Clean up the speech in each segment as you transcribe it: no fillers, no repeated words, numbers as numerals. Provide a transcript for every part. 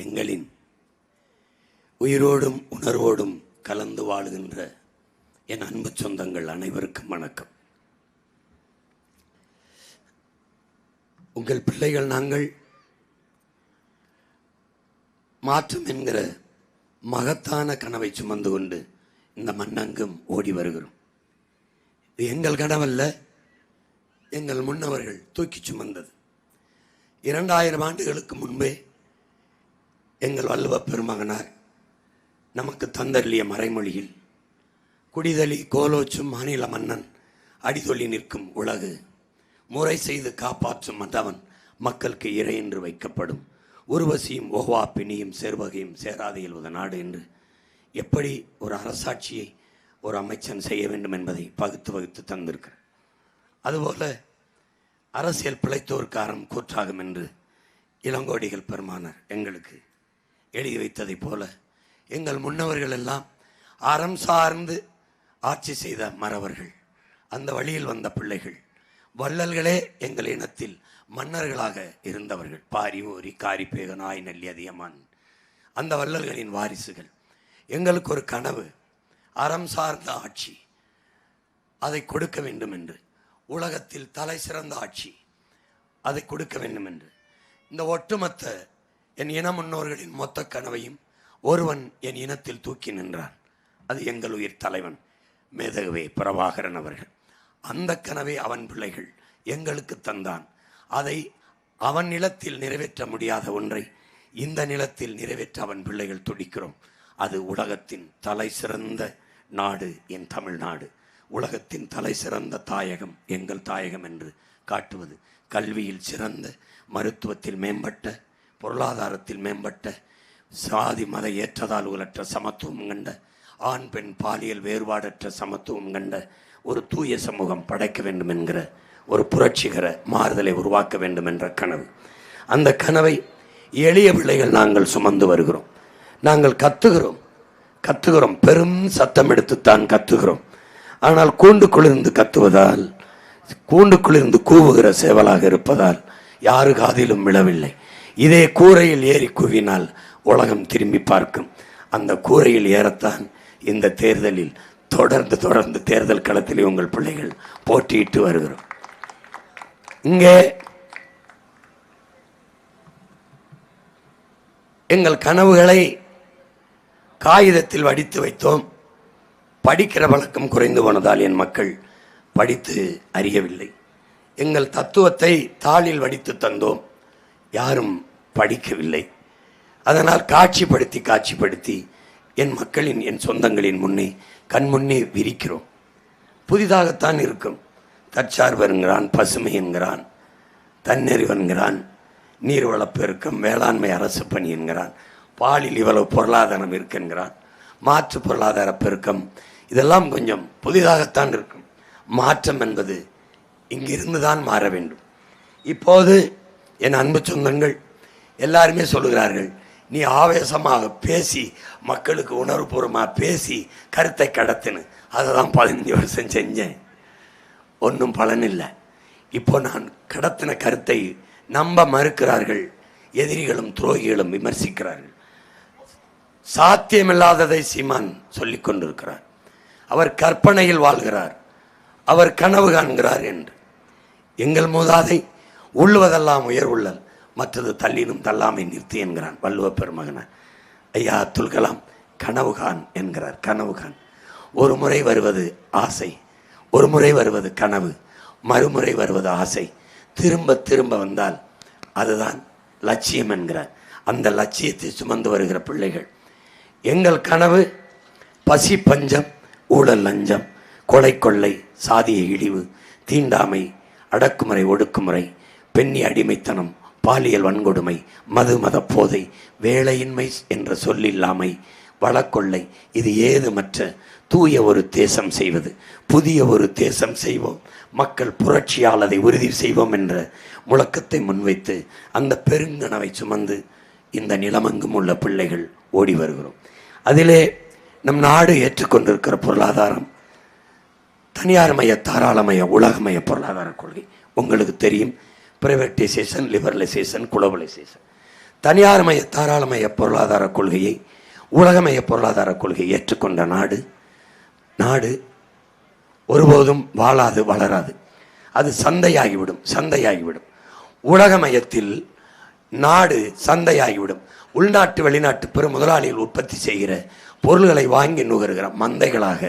எங்களின் உயிரோடும் உணர்வோடும் கலந்து வாழுகின்ற என் அன்பு சொந்தங்கள் அனைவருக்கும் வணக்கம். உங்கள் பிள்ளைகள் நாங்கள் மாற்றம் என்கிற மகத்தான கனவை சுமந்து கொண்டு இந்த மண்ணெங்கும் ஓடி வருகிறோம். இது எங்கள் கனவல்ல, எங்கள் முன்னவர்கள் தூக்கி சுமந்தது. 2000 ஆண்டுகளுக்கு முன்பே எங்கள் வள்ளுவ பெருமகனார் நமக்கு தந்தருளிய மறைமொழியில் குடிதலி கோலோச்சும் மாநில மன்னன் அடிதொலி நிற்கும் உலகு முறை செய்து காப்பாற்றும் மற்றவன் மக்களுக்கு இறை என்று வைக்கப்படும் உருவசியும் ஓவா பிணியும் சேர்வகையும் சேராது எழுவத நாடு என்று எப்படி ஒரு அரசாட்சியை ஒரு அமைச்சன் செய்ய வேண்டும் என்பதை வகுத்து தந்திருக்கிறார். அதுபோல அரசியல் பிழைத்தோருக்கு அறம் கூற்றாகும் என்று இளங்கோடிகள் பெருமானார் எங்களுக்கு எழுதி வைத்ததை போல எங்கள் முன்னவர்கள் எல்லாம் அறம் சார்ந்து ஆட்சி செய்த மறவர்கள், அந்த வழியில் வந்த பிள்ளைகள், வள்ளல்களே எங்கள் இனத்தில் மன்னர்களாக இருந்தவர்கள். பாரி ஓரி காரிப்பேக நாய் நெல்லி அதியமான், அந்த வள்ளல்களின் வாரிசுகள். எங்களுக்கு ஒரு கனவு, அறம் சார்ந்த ஆட்சி அதை கொடுக்க வேண்டும் என்று, உலகத்தில் தலை சிறந்த ஆட்சி அதை கொடுக்க வேண்டும் என்று. இந்த ஒட்டுமொத்த என் இன முன்னோர்களின் மொத்த கனவையும் ஒருவன் என் இனத்தில் தூக்கி நின்றான். அது எங்கள் உயிர் தலைவன் மேதகவே பிரபாகரன் அவர்கள். அந்த கனவை அவன் பிள்ளைகள் எங்களுக்கு தந்தான். அதை அவன் நிலத்தில் நிறைவேற்ற முடியாத ஒன்றை இந்த நிலத்தில் நிறைவேற்ற அவன் பிள்ளைகள் துடிக்கிறோம். அது உலகத்தின் தலை சிறந்த நாடு என் தமிழ்நாடு, உலகத்தின் தலை சிறந்த தாயகம் எங்கள் தாயகம் என்று காட்டுவது. கல்வியில் சிறந்த, மருத்துவத்தில் மேம்பட்ட, பொருளாதாரத்தில் மேம்பட்ட, சாதி மத ஏற்றதால் உலற்ற சமத்துவம் கண்ட, ஆண் பெண் பாலியல் வேறுபாடற்ற சமத்துவம் கண்ட ஒரு தூய சமூகம் படைக்க வேண்டும் என்கிற ஒரு புரட்சிகர மாறுதலை உருவாக்க வேண்டும் என்ற கனவு. அந்த கனவை எளிய பிள்ளைகள் நாங்கள் சுமந்து வருகிறோம். நாங்கள் கத்துகிறோம், பெரும் சத்தம் எடுத்துத்தான் கத்துகிறோம். ஆனால் கூண்டுக்குள்ளிருந்து கத்துவதால், கூண்டுக்குள்ளிருந்து கூவுகிற சேவலாக இருப்பதால் யாரு காதிலும் விழவில்லை. இதே கூரையில் ஏறி கூவினால் உலகம் திரும்பி பார்க்கும். அந்த கூரையில் ஏறத்தான் இந்த தேர்தலில் தொடர்ந்து தேர்தல் களத்தில் உங்கள் பிள்ளைகள் போட்டியிட்டு வருகிறோம். இங்கே எங்கள் கனவுகளை காகிதத்தில் வடித்து வைத்தோம். படிக்கிற வழக்கம் குறைந்து போனதால் என் மக்கள் படித்து அறியவில்லை. எங்கள் தத்துவத்தை தாளில் வடித்து தந்தோம், யாரும் படிக்கவில்லை. அதனால் காட்சிப்படுத்தி என் மக்களின், என் சொந்தங்களின் முன்னே, கண் முன்னே விரிக்கிறோம். புதிதாகத்தான் இருக்கும். தற்சார்பு என்கிறான், பசுமை என்கிறான், தன்னெறிவு என்கிறான், நீர்வளப்பெருக்கம், வேளாண்மை அரசு பணி என்கிறான், பாலில் இவ்வளவு பொருளாதாரம் இருக்குங்கிறான், மாற்று பொருளாதார பெருக்கம், இதெல்லாம் கொஞ்சம் புதிதாகத்தான் இருக்கும். மாற்றம் என்பது இங்கிருந்து தான் மாற வேண்டும். இப்போது என் அன்பு சொந்தங்கள் எல்லாருமே சொல்லுகிறார்கள், நீ ஆவேசமாக பேசி மக்களுக்கு உணர்வுபூர்வமாக பேசி கருத்தை கடத்தினு. அதை தான் 15 வருஷம் செஞ்சேன், ஒன்றும் பலன் இல்லை. இப்போ நான் கடத்தின கருத்தை நம்ப மறுக்கிறார்கள். எதிரிகளும் துரோகிகளும் விமர்சிக்கிறார்கள். சாத்தியமில்லாததை சீமான் சொல்லிக் கொண்டிருக்கிறார். அவர் கற்பனையில் வாழ்கிறார், அவர் கனவு காண்கிறார் என்று. எங்கள் மூதாதை உள்ளுவதெல்லாம் உயர்வுள்ளல், மற்றது தள்ளினும் தள்ளாமை நிறுத்தி என்கிறான் வள்ளுவ பெருமகனார். ஐயா அப்துல் கலாம் கனவுகான் என்கிறார். கனவுகான் ஒரு முறை வருவது ஆசை, ஒரு முறை வருவது கனவு, மறுமுறை வருவது ஆசை, திரும்ப வந்தால் அதுதான் லட்சியம் என்கிறார். அந்த லட்சியத்தை சுமந்து வருகிற பிள்ளைகள். எங்கள் கனவு பசி பஞ்சம், ஊழல் லஞ்சம், கொலை கொள்ளை, சாதிய இழிவு, தீண்டாமை, அடக்குமுறை ஒடுக்குமுறை, பெண்ணி அடிமைத்தனம், பாலியல் வன்கொடுமை, மத போதை, வேலையின்மை என்ற சொல்லில்லாமை, வளக்கொள்ளை, இது ஏதுமற்ற தூய ஒரு தேசம் செய்வது. புதிய ஒரு தேசம் செய்வோம், மக்கள் புரட்சியால் அதை உறுதி செய்வோம் என்ற முழக்கத்தை முன்வைத்து அந்த பெருங்கனவை சுமந்து இந்த நிலமெங்கும் உள்ள பிள்ளைகள் ஓடி வருகிறோம். அதிலே நம் நாடு ஏற்றுக்கொண்டிருக்கிற பொருளாதாரம் தனியார்மய, தாராளமய, உலகமய பொருளாதார கொள்கை உங்களுக்கு தெரியும். Privatisation, liberalisation, globalisation. தனியார்மய தாராளமய பொருளாதார கொள்கையை, உலகமய பொருளாதார கொள்கையை ஏற்றுக்கொண்ட நாடு ஒருபோதும் வாழாது, வளராது. அது சந்தையாகிவிடும். உலகமயத்தில் நாடு சந்தையாகிவிடும். உள்நாட்டு வெளிநாட்டு பெரு முதலாளிகள் உற்பத்தி செய்கிற பொருள்களை வாங்கி நுகர்கிற மந்தைகளாக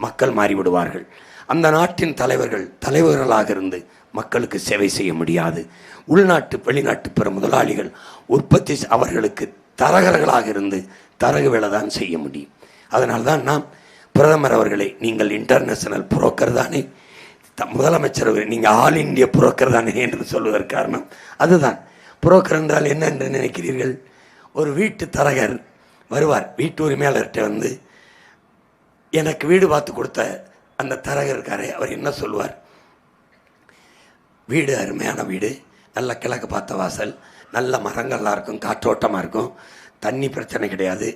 மக்கள் மாறிவிடுவார்கள். அந்த நாட்டின் தலைவர்களாக இருந்து மக்களுக்கு சேவை செய்ய முடியாது. உள்நாட்டு வெளிநாட்டு பெரு முதலாளிகள் உற்பத்தி அவர்களுக்கு தரகர்களாக இருந்து தரகு வேலை தான் செய்ய முடியும். அதனால்தான் நாம் பிரதமர் அவர்களை, நீங்கள் இன்டர்நேஷனல் புரோக்கர் தானே, முதலமைச்சர் நீங்கள் ஆல் இந்திய புரோக்கர் தானே என்று சொல்வதற்கு காரணம் அதுதான். புரோக்கர் என்றால் என்ன என்று நினைக்கிறீர்கள்? ஒரு வீட்டு தரகர் வருவார், வீட்டு உரிமையாளர்கிட்ட வந்து எனக்கு வீடு பார்த்து கொடுத்த அந்த தரகருக்காரே அவர் என்ன சொல்லுவார்? வீடு அருமையான வீடு, நல்ல கிழக்கு பார்த்த வாசல், நல்ல மரங்கள்லாம் இருக்கும், காற்றோட்டமாக இருக்கும், தண்ணி பிரச்சனை கிடையாது,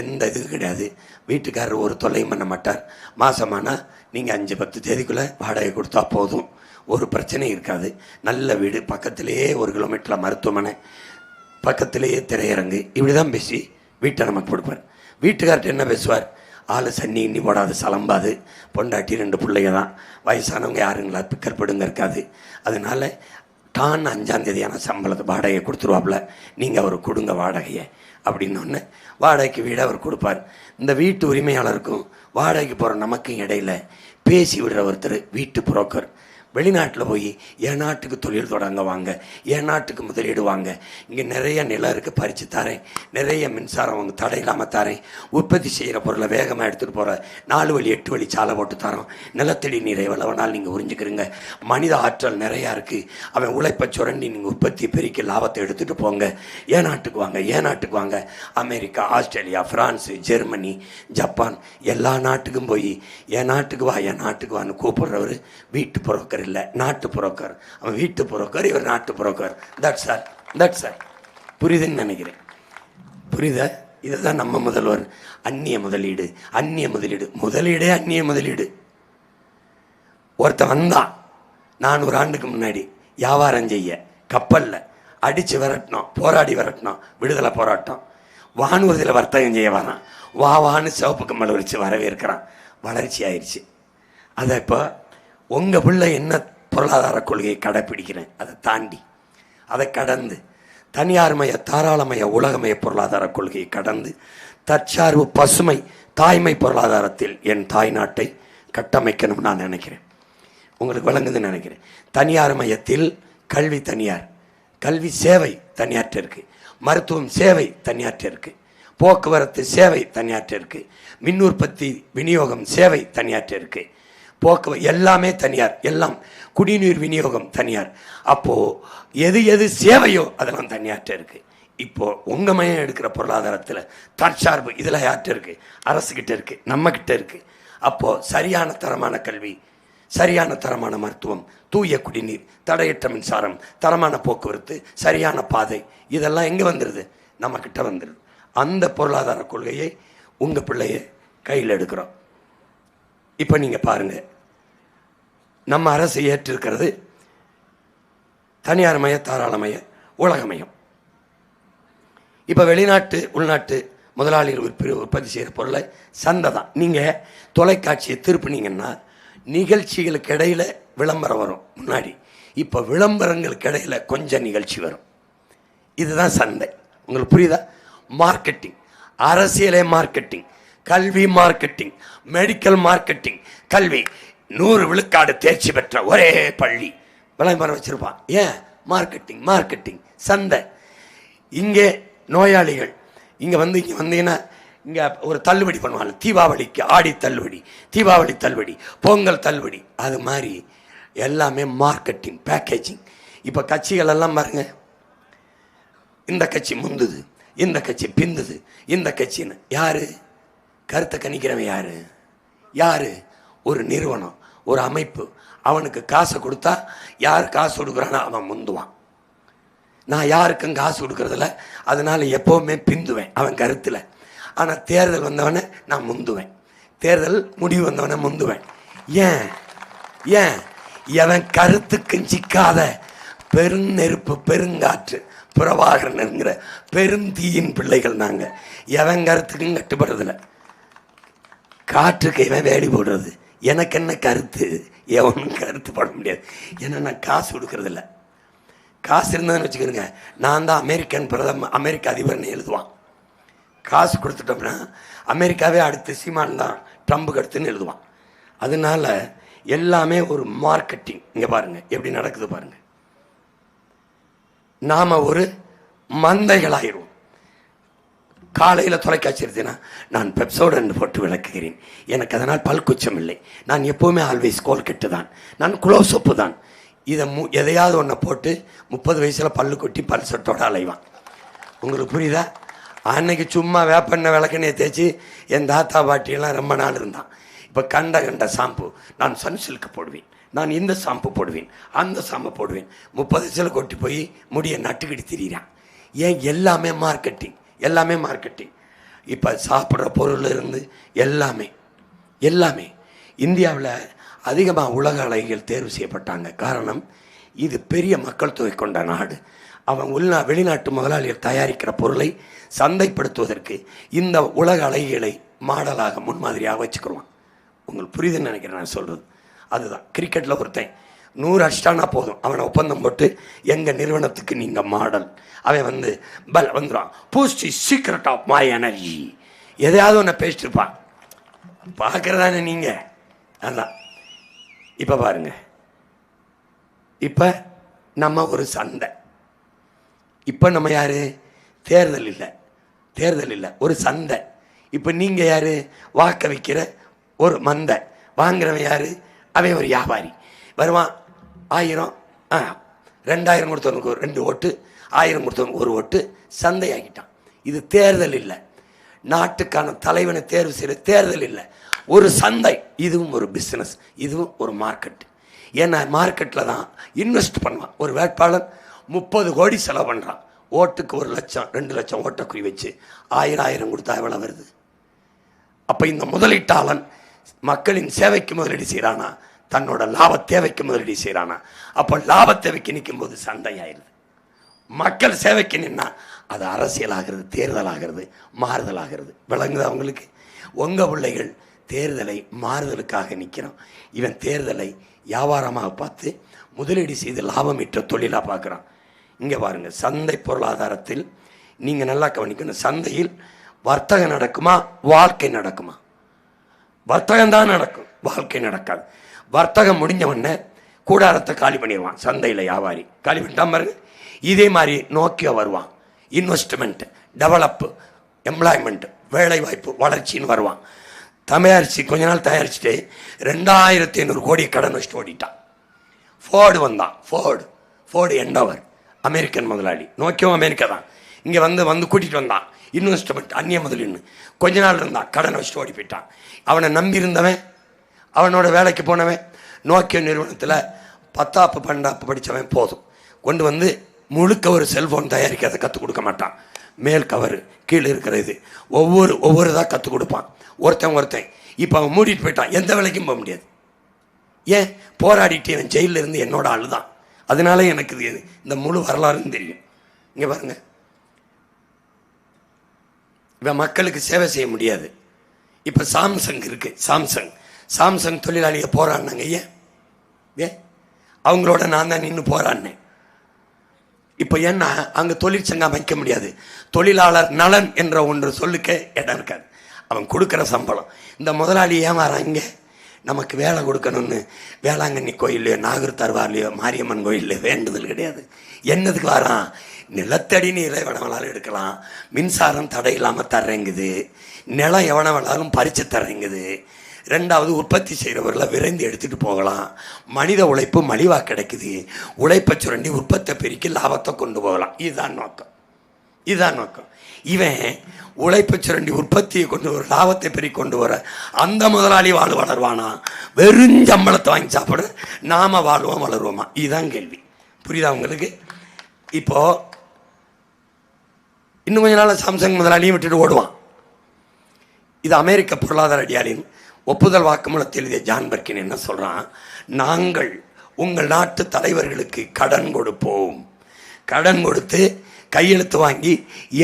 எந்த இது கிடையாது, வீட்டுக்காரர் ஒரு தொல்லையும் பண்ண மாட்டார், மாதமானால் நீங்கள் 5-10 தேதிக்குள்ளே வாடகை கொடுத்தா போதும், ஒரு பிரச்சனையும் இருக்காது, நல்ல வீடு, பக்கத்திலேயே 1 கிலோமீட்டரில் மருத்துவமனை, பக்கத்திலேயே திரையரங்கு, இப்படி தான் பேசி வீட்டை நமக்கு கொடுப்பார். வீட்டுக்கார்ட்ட என்ன பேசுவார்? ஆள் சன்னி இன்னி போடாது, சலம்பாது, பொண்டாட்டி 2 பிள்ளைங்க தான், வயசானவங்க யாருங்களா பிக்கற்படுங்க இருக்காது. அதனால தான் 5ஆம் தேதியான சம்பளத்தை வாடகையை கொடுத்துருவாப்புல, நீங்கள் அவர் கொடுங்க வாடகையை அப்படின்னொன்னே வாடகைக்கு வீடை அவர் கொடுப்பார். இந்த வீட்டு உரிமையாளருக்கும் வாடகைக்கு போகிற நமக்கும் இடையில பேசி விடுற ஒருத்தர் வீட்டு புரோக்கர். வெளிநாட்டில் போய் என் நாட்டுக்கு தொழில் தொடங்க வாங்க, என் நாட்டுக்கு முதலீடு வாங்க, இங்கே நிறைய நிலம் இருக்குது பறித்து தரேன், நிறைய மின்சாரம் அவங்க தடை இல்லாமல் தரேன், உற்பத்தி செய்கிற பொருளை வேகமாக எடுத்துகிட்டு போகிற 4 வழி 8 வழி சாலை போட்டு தரோம், நிலத்தடி நீரை எவ்வளவுனால் நீங்கள் உறிஞ்சிக்கிறீங்க, மனித ஆற்றல் நிறையா இருக்குது, அவன் உழைப்பை சுரண்டி நீங்கள் உற்பத்தி பெருக்கி லாபத்தை எடுத்துகிட்டு போங்க, என் நாட்டுக்கு வாங்க, என் நாட்டுக்கு வாங்க. America, Australia, France, Germany, Japan எல்லா நாட்டுக்கும் போய் என் நாட்டுக்கு வா, என் நாட்டுக்கு வான்னு கூப்பிடுறவர் வீட்டு புரோக்கர் இல்லை, நாட்டு புரோக்கர். அவன் வீட்டு புரோக்கர், இவர் நாட்டு புரோக்கர். தட்ஸ் சார் புரியுதுன்னு நினைக்கிறேன். புரியுதா? இதுதான் நம்ம முதல்வர். அந்நிய முதலீடு, முதலீடே அந்நிய முதலீடு. ஒருத்தன் வந்தான் 400 ஆண்டுக்கு முன்னாடி வியாபாரம் செய்ய, கப்பலில் அடித்து விரட்டினோம், போராடி விரட்டினோம், விடுதலை போராட்டம். வானூர்தியில் வர்த்தகம் செய்ய வரான், வான்னு சிவப்பு கம்மல் வச்சு வரவேற்கிறான். வளர்ச்சி ஆயிடுச்சு. அதை இப்போ உங்கள் பிள்ளை என்ன பொருளாதார கொள்கையை கடைப்பிடிக்கிறேன், அதை தாண்டி அதை கடந்து தனியார்மய தாராளமய உலகமய பொருளாதார கொள்கையை கடந்து தற்சார்பு பசுமை தாய்மை பொருளாதாரத்தில் என் தாய் நாட்டை கட்டமைக்கணும்னு நான் நினைக்கிறேன். உங்களுக்கு விளங்குதுன்னு நினைக்கிறேன். தனியார் மையத்தில் கல்வி தனியார், கல்வி சேவை தனியாற்ற இருக்கு, மருத்துவம் சேவை தனியாற்ற இருக்கு, போக்குவரத்து சேவை தனியாற்ற இருக்கு, மின் உற்பத்தி விநியோகம் சேவை தனியாற்ற இருக்கு, எல்லாமே தனியார், எல்லாம் குடிநீர் விநியோகம் தனியார். அப்போ எது சேவையோ அதெல்லாம் தனியாற்ற இருக்கு. இப்போ உங்க மையம் எடுக்கிற பொருளாதாரத்தில் தற்சார்பு இதில் யார்கிட்ட இருக்கு? அரசுகிட்ட இருக்கு, நம்ம கிட்ட இருக்கு. அப்போ சரியான தரமான கல்வி, சரியான தரமான மருத்துவம், தூய குடிநீர், தடையற்ற மின்சாரம், தரமான போக்குவரத்து, சரியான பாதை, இதெல்லாம் எங்கே வந்துடுது? நம்ம கிட்ட வந்துடுது. அந்த பொருளாதார கொள்கையை உங்க பிள்ளைய கையில் எடுக்கிறோம். இப்போ நீங்கள் பாருங்கள், நம்ம அரசு ஏற்றிருக்கிறது தனியார் மய தாராளமய உலகமயம். இப்போ வெளிநாட்டு உள்நாட்டு முதலாளிகள் உற்பத்தி செய்கிற பொருளை சந்தை தான். நீங்கள் தொலைக்காட்சியை திருப்பினீங்கன்னா நிகழ்ச்சிகளுக்கு இடையில் விளம்பரம் வரும் முன்னாடி, இப்போ விளம்பரங்களுக்கு இடையில் கொஞ்சம் நிகழ்ச்சி வரும். இதுதான் சந்தை. உங்களுக்கு புரியுதா? மார்க்கெட்டிங், அரசியலே மார்க்கெட்டிங், கல்வி மார்க்கெட்டிங், மெடிக்கல் மார்க்கெட்டிங். கல்வி 100 விழுக்காடு தேர்ச்சி பெற்ற ஒரே பள்ளி விளம்பரம் வச்சிருப்பான். ஏன்? மார்க்கெட்டிங் சந்தை. இங்கே நோயாளிகள் இங்கே வந்தீங்கன்னா இங்கே ஒரு தள்ளுபடி பண்ணுவாங்க, தீபாவளிக்கு ஆடி தள்ளுபடி, தீபாவளி தள்ளுபடி, பொங்கல் தள்ளுபடி, அது மாதிரி எல்லாமே மார்க்கெட்டிங், பேக்கேஜிங். இப்போ கட்சிகள் எல்லாம் பாருங்க, இந்த கட்சி முந்துது, இந்த கட்சி பிந்துது, இந்த கட்சின்னு யாரு கருத்தை கணிக்கிறவன்? யாரு? ஒரு நிறுவனம், ஒரு அமைப்பு. அவனுக்கு காசை கொடுத்தா, யார் காசு கொடுக்குறானோ அவன் முந்துவான். நான் யாருக்கும் காசு கொடுக்கறதில்ல, அதனால எப்போவுமே பிந்துவேன் அவன் கருத்தில். ஆனால் தேர்தல் வந்தவனே நான் முந்துவேன், தேர்தல் முடிவு வந்தவனே முந்துவேன். ஏன்? எவன் கருத்துக்கு சிக்காத பெருநெருப்பு, பெருங்காற்று, பிரபாகரனுங்கிற பெருந்தீயின் பிள்ளைகள் நாங்கள். எவன் கருத்துக்கும் கட்டுப்படுறதில்ல. காற்றுக்கு இவன் வேலி போடுறது. எனக்கு என்ன கருத்து? எவனும் கருத்து போட முடியாது. ஏன்னா நான் காசு கொடுக்கறதில்ல. காசு இருந்ததுன்னு வச்சுக்கிறேங்க, நான் தான் அமெரிக்க அதிபர்னு எழுதுவான். காசு கொடுத்துட்டோம்னா அமெரிக்காவே அடுத்து சீமான் தான் ட்ரம்புக்கு அடுத்துன்னு எழுதுவான். அதனால எல்லாமே ஒரு மார்க்கெட்டிங். இங்கே பாருங்க எப்படி நடக்குது பாருங்க. நாம ஒரு மந்தைகளாயிருவோம். காலையில் தொலைக்காட்சி எடுத்தேன்னா நான் பெப்சோடன் போட்டு விளக்குகிறேன், எனக்கு அதனால் பல்குச்சம் இல்லை, நான் எப்போவுமே ஆல்வேஸ் கோல்கெட்டு தான், நான் குளோசொப்பு தான். இதை எதையாவது ஒன்றை போட்டு 30 வயசில் பல்லு கொட்டி பல் சொட்டோட அலைவான். உங்களுக்கு புரியுதா? அன்னைக்கு சும்மா வேப்பெண்ணெய் விளக்கெண்ணையை தேய்ச்சி என் தாத்தா பாட்டியெல்லாம் ரொம்ப நாள் இருந்தான். இப்போ கண்ட ஷாம்பு, நான் சன்சில்க் போடுவேன், நான் இந்த ஷாம்பு போடுவேன், அந்த ஷாம்பு போடுவேன். 30 வயசில் கொட்டி போய் முடியை நட்டுக்கிட்டு திரிகிறான். ஏன்? எல்லாமே மார்க்கெட்டிங், எல்லாமே மார்க்கெட்டிங். இப்போ சாப்பிட்ற பொருள் இருந்து எல்லாமே எல்லாமே. இந்தியாவில் அதிகமாக உலக அழகிகள் தேர்வு செய்யப்பட்டாங்க. காரணம், இது பெரிய மக்கள் தொகை கொண்ட நாடு. அவன் வெளிநாட்டு முதலாளிகள் தயாரிக்கிற பொருளை சந்தைப்படுத்துவதற்கு இந்த உலக அழகிகளை மாடலாக முன்மாதிரியாக வச்சுக்கிடுவான். உங்களுக்கு புரியுதுன்னு நினைக்கிறேன் நான் சொல்கிறது. அதுதான் கிரிக்கெட்டில் ஒருத்தன் 100 அடிச்சிட்டானா போதும், அவனை ஒப்பந்தம் போட்டு எங்கள் நிறுவனத்துக்கு நீங்கள் மாடல். அவன் வந்துடுவான். Boost is secret of my energy, எதையாவது ஒன்று பேசிட்டுருப்பான். பார்க்குறதானே நீங்கள்? அதான். இப்போ பாருங்க, இப்போ நம்ம ஒரு சந்தை. இப்போ நம்ம யார்? தேர்தல் இல்லை, ஒரு சந்தை. இப்போ நீங்கள் யார்? வாக்க வைக்கிற ஒரு மந்தை. வாங்குறவன் யார்? அவன் ஒரு வியாபாரி. வருவான், 1000 2000 கொடுத்தவனுக்கு ஒரு 2 ஓட்டு, 1000 கொடுத்தவனுக்கு 1 ஓட்டு. சந்தையாகிட்டான். இது தேர்தல் இல்லை. நாட்டுக்கான தலைவனை தேர்வு செய்கிற தேர்தல் இல்லை, ஒரு சந்தை. இதுவும் ஒரு பிஸ்னஸ், இதுவும் ஒரு மார்க்கெட். ஏன்னா மார்க்கெட்டில் தான் இன்வெஸ்ட் பண்ணுவான். ஒரு வேட்பாளர் 30 கோடி செலவு பண்ணுறான். ஓட்டுக்கு 1 லட்சம் 2 லட்சம் ஓட்டை குறி வச்சு 1000 கொடுத்தா எவ்வளோ வருது? அப்போ இந்த முதலீட்டாளன் மக்களின் சேவைக்கு முதலீடு செய்கிறானா, தன்னோட லாப தேவைக்கு முதலீடு செய்கிறானா? அப்போ லாப தேவைக்கு நிற்கும் போது சந்தையாயிருது. மக்கள் சேவைக்கு நின்னா அது அரசியலாகிறது, தேர்தலாகிறது, மாறுதலாகிறது. விளங்குது அவங்களுக்கு? உங்கள் பிள்ளைகள் தேர்தலை மாறுதலுக்காக நிற்கிறான். இவன் தேர்தலை வியாபாரமாக பார்த்து முதலீடு செய்து லாபம் ஈட்ட தொழிலாக பார்க்குறான். இங்கே பாருங்கள், சந்தை பொருளாதாரத்தில் நீங்கள் நல்லா கவனிக்கணும். சந்தையில் வர்த்தகம் நடக்குமா, வாழ்க்கை நடக்குமா? வர்த்தகம் தான் நடக்கும், வாழ்க்கை நடக்காது. வர்த்தகம் முடிஞ்சவொடனே கூடாரத்தை காலி பண்ணிடுவான். சந்தையில் வியாபாரி காலி பண்ணிட்டான் பாருங்க. இதே மாதிரி நோக்கிய வருவான். இன்வெஸ்ட்மெண்ட், டெவலப்பு, எம்ப்ளாய்மெண்ட், வேலை வாய்ப்பு, வளர்ச்சின்னு வருவான். தயாரிச்சு கொஞ்ச நாள் தயாரிச்சுட்டு 2500 கோடி கடன் வச்சுட்டு ஓடிட்டான். ஃபோர்டு வந்தான். ஃபோர்டு எண்டவர், அமெரிக்கன் முதலாளி. நோக்கியும் அமெரிக்கா தான். இங்கே வந்து கூட்டிகிட்டு வந்தான். இன்வெஸ்ட்மெண்ட், அந்நிய முதலீடுன்னு. கொஞ்ச நாள் இருந்தான், கடன் வச்சுட்டு ஓடி போயிட்டான். அவனை நம்பி இருந்தவன், அவனோட வேலைக்கு போனவன், நோக்கிய நிறுவனத்தில் 10ஆப்பு 12ஆப்பு படித்தவன் போதும் கொண்டு வந்து முழுக்க ஒரு செல்ஃபோன் தயாரிக்கிறத கற்றுக் கொடுக்க மாட்டான். மேல் கவர், கீழே இருக்கிற இது ஒவ்வொரு தான் கற்றுக் கொடுப்பான். ஒருத்தன் இப்போ அவன் மூடிட்டு போயிட்டான். எந்த வேலைக்கும் போக முடியாது. ஏன்? போராடிட்டு அவன் ஜெயிலில் இருந்து என்னோட ஆள் தான். அதனால எனக்கு இந்த முழு வரலாறுன்னு தெரியும். இங்கே பாருங்க, இவன் மக்களுக்கு சேவை செய்ய முடியாது. இப்போ சாம்சங் இருக்கு. சாம்சங் தொழிலாளியை போராடினாங்க. ஏன்? அவங்களோட நான் தான் நின்று போராடினேன். இப்போ என்ன, அங்கே தொழிற்சங்கம் வைக்க முடியாது. தொழிலாளர் நலன் என்ற ஒன்று சொல்லுக்க இடம் இருக்காது. அவன் கொடுக்குற சம்பளம். இந்த முதலாளி ஏமாறாங்க, நமக்கு வேலை கொடுக்கணும்னு வேளாங்கண்ணி கோயில்லையோ, நாகூர் தர்பார்லையோ, மாரியம்மன் கோயில்லையோ வேண்டுதல் கிடையாது. என்னதுக்கு வரான்? நிலத்தடி நீரை எவனை வேணாலும் எடுக்கலாம், மின்சாரம் தடை இல்லாமல் தர்றேங்குது, நிலம் எவனை வேணாலும் பறித்து தர்றேங்குது. 2வது, உற்பத்தி செய்கிறவர்களை விரைந்து எடுத்துகிட்டு போகலாம். மனித உழைப்பு மலிவாக கிடைக்குது. உழைப்பை சுரண்டி உற்பத்தி பெருக்கி லாபத்தை கொண்டு போகலாம். இதுதான் நோக்கம். இவன் உழைப்பை சுரண்டி உற்பத்தியை கொண்டு வர, லாபத்தை பெருக்கி கொண்டு வர அந்த முதலாளி வளர்வானா? வெறும் சம்பளத்தை வாங்கி சாப்பிட நாம வாழ்வோம், வளருவோமா? இதுதான் கேள்வி. புரியுதா உங்களுக்கு? இப்போ இன்னும் கொஞ்ச நாள் சாம்சங் முதலாளியும் விட்டுட்டு ஓடுவான். இது அமெரிக்க பொருளாதார அடியாளின் ஒப்புதல் வாக்குமூலத்தில் எழுதிய ஜான் பர்கின் என்ன சொல்றான்? நாங்கள் உங்கள் நாட்டு தலைவர்களுக்கு கடன் கொடுப்போம், கடன் கொடுத்து கையெழுத்து வாங்கி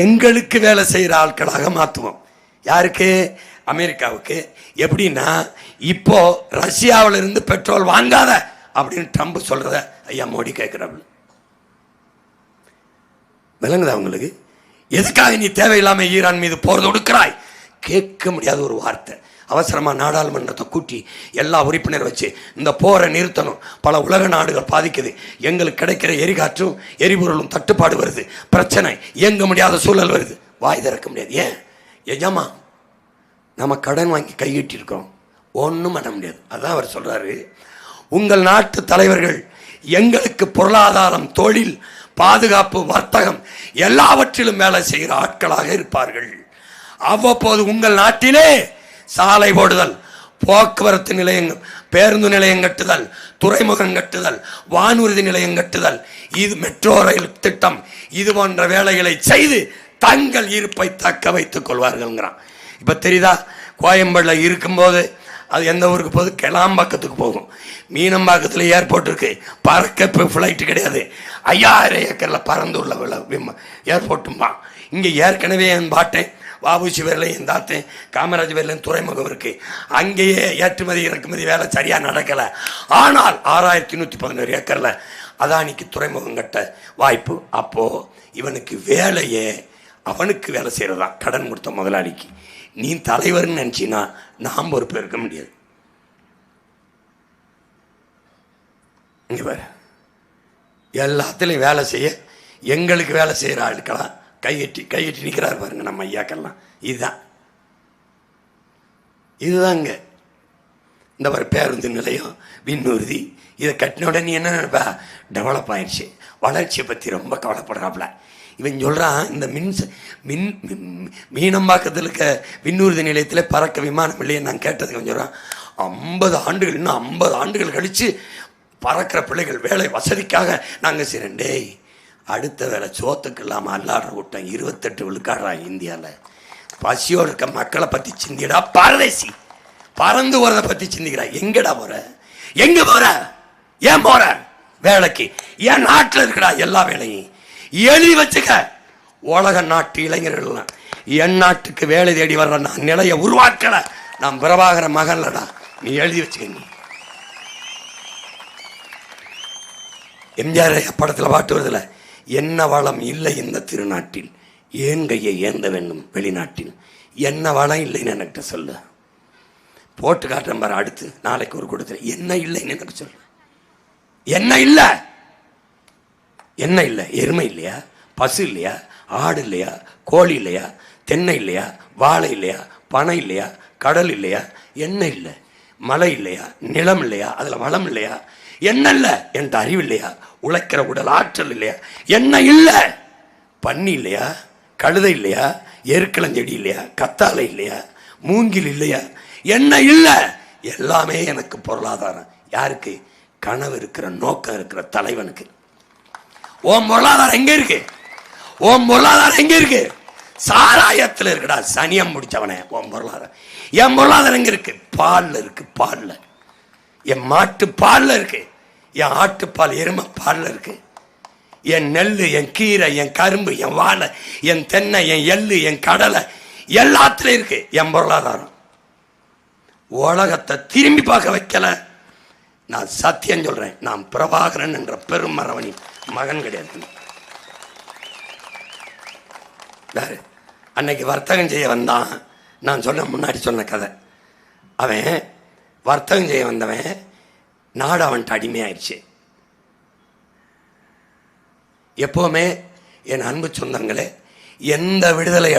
எங்களுக்கு வேலை செய்கிற ஆட்களாக மாற்றுவோம். யாருக்கு? அமெரிக்காவுக்கு. எப்படின்னா இப்போ ரஷ்யாவில் இருந்து பெட்ரோல் வாங்காத அப்படின்னு ட்ரம்ப் சொல்றத ஐயா மோடி கேட்கிறாரு. விளங்குதா உங்களுக்கு? எதுக்காக நீ தேவையில்லாம ஈரான் மீது போர் தொடுக்கிறாய்? கேட்க முடியாத ஒரு வார்த்தை. அவசரமா நாடாளுமன்றத்தை கூட்டி எல்லா உறுப்பினர் வச்சு இந்த போரை நிறுத்தணும், பல உலக நாடுகள் பாதிக்குது, எங்களுக்கு கிடைக்கிற எரிகாற்றும் எரிபொருளும் தட்டுப்பாடு வருது, பிரச்சனை, இயங்க முடியாத சூழல் வருது, வாய் திறக்க முடியாது. ஏன்? எஜமா நம்ம கடன் வாங்கி கையிட்டு இருக்கோம், ஒன்றும் பண்ண முடியாது. அதான் அவர் சொல்றாரு, உங்கள் நாட்டு தலைவர்கள் எங்களுக்கு பொருளாதாரம், தொழில், பாதுகாப்பு, வர்த்தகம் எல்லாவற்றிலும் வேலை செய்கிற ஆட்களாக இருப்பார்கள். அவ்வப்போது உங்கள் நாட்டிலே சாலை போடுதல், போக்குவரத்து நிலையங்கள், பேருந்து நிலையம் கட்டுதல், துறைமுகம் கட்டுதல், வானூர்தி நிலையம் கட்டுதல், இது மெட்ரோ ரயில் திட்டம், இது போன்ற வேலைகளை செய்து தங்கள் இருப்பை தக்க வைத்துக் கொள்வார்கள்ங்கிறான். இப்போ தெரியுதா? கோயம்பேடுல இருக்கும்போது அது எந்த ஊருக்கு போகுது? கிளாம்பாக்கத்துக்கு போகும். மீனம்பாக்கத்தில் ஏர்போர்ட் இருக்கு, பறக்க இப்போ ஃப்ளைட்டு கிடையாது. 5000 ஏக்கரில் பறந்து உள்ள ஏர்போர்ட்டும்பா. இங்கே ஏற்கனவே என் பாட்டேன் வாபுசி பேரில் என் தாத்தேன் காமராஜ் பேரில் துறைமுகம் இருக்கு. அங்கேயே ஏற்றுமதி இறக்குமதி வேலை சரியா நடக்கலை. ஆனால் 6111 ஏக்கரில் அதானிக்கு துறைமுகம் கட்ட வாய்ப்பு. அப்போ இவனுக்கு வேலையே அவனுக்கு வேலை செய்யறதா கடன் கொடுத்த முதலாளிக்கு. நீ தலைவர்னு நினைச்சினா நாம் பொறுப்பு இருக்க முடியாது. எல்லாத்திலையும் வேலை செய்ய எங்களுக்கு வேலை செய்யற ஆளுக்கலாம் கையெட்டி நிற்கிறார் பாருங்க நம்ம ஐயாக்கெல்லாம். இதுதாங்க இந்த மாதிரி பேருந்து நிலையம், விண்ணூர்தி, இதை கட்டின உடனே நீ என்ன நினைப்பா? டெவலப் ஆயிடுச்சு, வளர்ச்சியை பற்றி ரொம்ப கவலைப்படுறாப்புல. இவன் சொல்கிறான், இந்த மீனம்பாக்கத்தில் இருக்க விண்ணூர்தி நிலையத்தில் பறக்க விமானம் இல்லையே நான் கேட்டதுக்கு அவன் சொல்கிறான், 50 ஆண்டுகள், இன்னும் 50 ஆண்டுகள் கழித்து பறக்கிற பிள்ளைகள் வேலை வசதிக்காக நாங்கள் செய்கிறேன். டேய், அடுத்த வேலை சோத்துக்கு இல்லாமல் அல்லாடுற கூட்டம் 28 விழுக்காடுறாங்க இந்தியாவில். பசியோடு இருக்க மக்களை பற்றி சிந்திடா பாரதேசி. பறந்து போகிறத பற்றி சிந்திக்கிறா. எங்கடா போகிற? எங்கே போகிற? ஏன் போகிற வேலைக்கு? என் நாட்டில் இருக்கிறா எல்லா வேலையும் எழுதி வச்சுக்க. உலக நாட்டு இளைஞர்கள் என் நாட்டுக்கு வேலை தேடி வர்ற நான் நிலையை உருவாக்கல. நான் பிரபாகர மகன்லடா, நீ எழுதி வச்சுக்க. நீ எம்ஜிஆர் படத்தில் பாட்டு வருதுல, என்ன வளம் இல்லை இந்த திருநாட்டில், ஏன் கையை ஏந்த வேண்டும் வெளிநாட்டில். என்ன வளம் இல்லைன்னு எனக்கு சொல்லு. போட்டு காட்டுறேன் பாரு, அடுத்து நாளைக்கு ஒரு கொடுத்து என்ன இல்லைன்னு எனக்கு சொல்லு. என்ன இல்லை? என்ன இல்லை? எருமை இல்லையா? பசு இல்லையா? ஆடு இல்லையா? கோழி இல்லையா? தென்னை இல்லையா? வாழை இல்லையா? பனை இல்லையா? கடல் இல்லையா? என்ன இல்லை? மலை இல்லையா? நிலம் இல்லையா? அதில் வளம் இல்லையா? என்ன இல்லை? என்கிட்ட அறிவு இல்லையா? உழைக்கிற உடல் ஆற்றல் இல்லையா? என்ன இல்லை? பன்னி இல்லையா? கழுதை இல்லையா? எருக்களஞ்செடி இல்லையா? கத்தாழை இல்லையா? மூங்கில் இல்லையா? என்ன இல்லை? எல்லாமே எனக்கு பொருளாதாரம். யாருக்கு? கனவு இருக்கிற, நோக்கம் இருக்கிற தலைவனுக்கு. ஓம் பொருளாதாரம் எங்க இருக்கு? ஓம் பொருளாதாரம் எங்க இருக்கு? சாராயத்தில் இருக்குடா, சனியம் முடிச்சவனே. ஓம் பொருளாதாரம். என் பொருளாதாரம் எங்க இருக்கு? பால்ல இருக்கு. பால்ல, என் மாட்டு பால்ல இருக்கு, என் ஆட்டுப்பால் எருமை பால்ல இருக்கு, என் நெல், என் கீரை, என் கரும்பு, என் வாழை, என் தென்னை, என் எள்ளு, என் கடலை, எல்லாத்துலயும் இருக்கு என் பொருளாதாரம். உலகத்தை திரும்பி பார்க்க வைக்கல. நான் சத்தியம் சொல்றேன், நான் பிரபாகரன் என்ற பெரும் மரவனின் மகன் கிடையாது. அன்னைக்கு வர்த்தகம் செய்ய வந்தான். நான் சொன்ன முன்னாடி சொன்ன கதை. அவன் வர்த்தகம் செய்ய வந்தவன் நாடு அவன்கிட்ட அடிமையாயிடுச்சு. எப்பவுமே என் அன்பு சொந்தங்களே, எந்த விடுதலை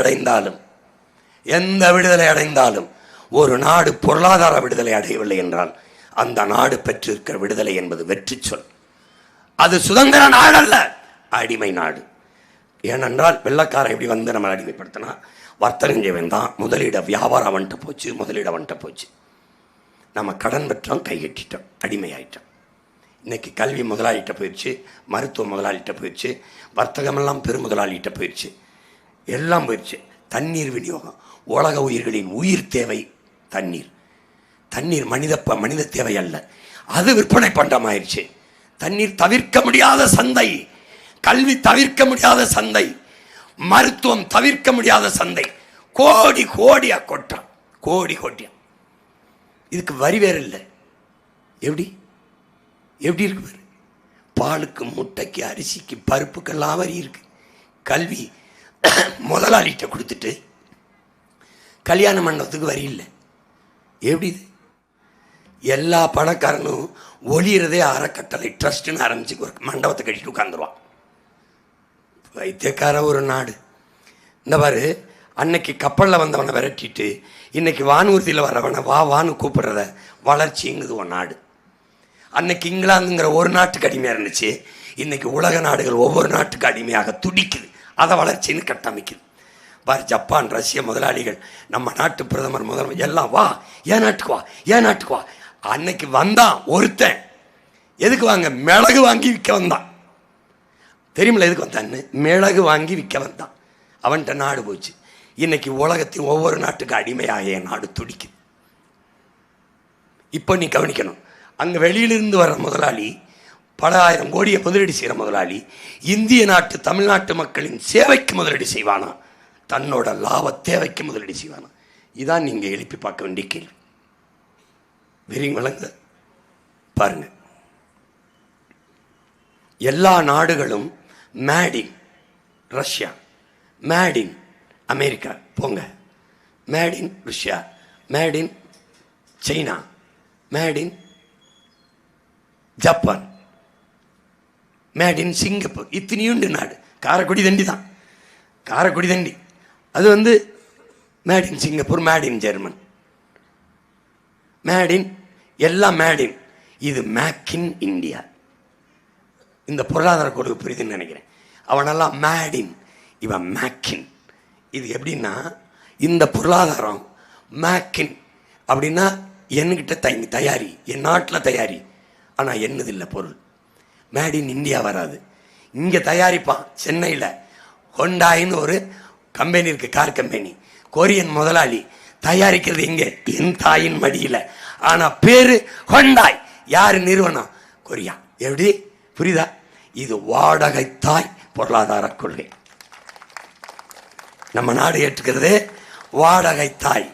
அடைந்தாலும் ஒரு நாடு பொருளாதார விடுதலை அடையவில்லை என்றால் அந்த நாடு பெற்றிருக்கிற விடுதலை என்பது வெற்றி சொல். அது சுதந்திர நாடு அல்ல, அடிமை நாடு. ஏனென்றால் வெள்ளக்காரன் எப்படி வந்து நம்ம அடிமைப்படுத்தினா, வர்த்தகம் செய்ய வேண்டாம், முதலீட வியாபாரம் அவன்கிட்ட போச்சு, முதலீடு அவன்கிட்ட போச்சு. நம்ம கடன் பெற்றோம், கைகட்டிட்டோம், அடிமையாயிட்டோம். இன்னைக்கு கல்வி முதலாளிகிட்ட போயிடுச்சு, மருத்துவ முதலாளிகிட்ட போயிடுச்சு, வர்த்தகமெல்லாம் பெருமுதலாளிகிட்ட போயிடுச்சு, எல்லாம் போயிடுச்சு. தண்ணீர் விநியோகம், உலக உயிர்களின் உயிர் தேவை தண்ணீர். தண்ணீர் மனித தேவை அல்ல, அது விற்பனை பண்டமாயிருச்சு. தண்ணீர் தவிர்க்க முடியாத சந்தை, கல்வி தவிர்க்க முடியாத சந்தை, மருத்துவம் தவிர்க்க முடியாத சந்தை. கோடி கோடியா கொட்டான், கோடி கோடியா. இதுக்கு வரி வேற இல்லை. எப்படி எப்படி இருக்கு? பாலுக்கு, முட்டைக்கு, அரிசிக்கு, பருப்புக்கெல்லாம் வரி இருக்கு. கல்வி முதலாளிகிட்ட கொடுத்துட்டு கல்யாண மண்டபத்துக்கு வரி இல்லை. எப்படி இது? எல்லா பணக்காரனும் ஒளியறதே அறக்கட்டளை ட்ரஸ்ட்னு ஆரம்பிச்சு ஒரு மண்டபத்தை கட்டிட்டு உட்காந்துருவான். வைத்தியக்கார ஒரு நாடு. இந்த பாரு, அன்னைக்கு கப்பலில் வந்தவனை விரட்டிட்டு இன்னைக்கு வானூர்தியில் வரவனை வா வான்னு கூப்பிடுறத வளர்ச்சிங்குது ஒரு நாடு. அன்னைக்கு இங்கிலாந்துங்கிற ஒரு நாட்டுக்கு அடிமையாக இருந்துச்சு, இன்னைக்கு உலக நாடுகள் ஒவ்வொரு நாட்டுக்கு அடிமையாக துடிக்குது. அதை வளர்ச்சின்னு கட்டமைக்குது. பாரு, ஜப்பான், ரஷ்ய முதலாளிகள், நம்ம நாட்டு பிரதமர், முதல்வர் எல்லாம் வா, ஏன் நாட்டுக்கு வா, ஏன் நாட்டுக்கு வா. அன்னைக்கு வந்தான் ஒருத்தன். எதுக்கு வாங்க? மிளகு வாங்கி விற்க வந்தான். தெரியுமில்ல எதுக்கு வந்தான்னு? மிளகு வாங்கி விற்க வந்தான். அவன்கிட்ட நாடு போச்சு. இன்னைக்கு உலகத்தின் ஒவ்வொரு நாட்டுக்கு அடிமையாக என் நாடு துடிக்குது. இப்போ நீ கவனிக்கணும், அங்கே வெளியிலிருந்து வர்ற முதலாளி, பல ஆயிரம் கோடியை முதலீடு செய்கிற முதலாளி இந்திய நாட்டு தமிழ்நாட்டு மக்களின் சேவைக்கு முதலீடு செய்வானா, தன்னோட லாப தேவைக்கு முதலீடு செய்வானா? இதான் நீங்கள் எழுப்பி பார்க்க வேண்டிய கேள்வி. வெறிங்க வழங்க பாருங்க. எல்லா நாடுகளும் made in Russia, made in America, போங்க, made in Russia, made in China, made in Japan, made in Singapore. இத்தனையுண்டு நாடு. காரைக்குடி தண்டி தான், காரைக்குடி தண்டி. அது made in Singapore, made in German, made in, எல்லாம் மேட் இன். இது மேக் இன் இந்தியா. இந்த பொருளாதார கொடுக்கு புரியுதுன்னு நினைக்கிறேன். அவனெல்லாம் மேட் இன், இவன் மேக் இன். இது எப்படின்னா, இந்த பொருளாதாரம் மேக் இன் அப்படின்னா என்கிட்ட தயாரி, என் நாட்டில் தயாரி, ஆனால் என்னது இல்லை பொருள். மேட் இன் இந்தியா வராது. இங்கே தயாரிப்பான். சென்னையில் ஹோண்டாயின்னு ஒரு கம்பெனி இருக்கு, கார் கம்பெனி. கொரியன் முதலாளி தயாரிக்கிறது இங்கே, என் தாயின் மடியில். ஆனால் பேரு ஹோண்டாய். யார் நிறுவனம்? கொரியா. எப்படி புரியுதா? இது வாடகை தாய் பொருளாதார கொள்கை. நம்ம நாடு ஏற்றுக்கிறது வாடகை தாய்.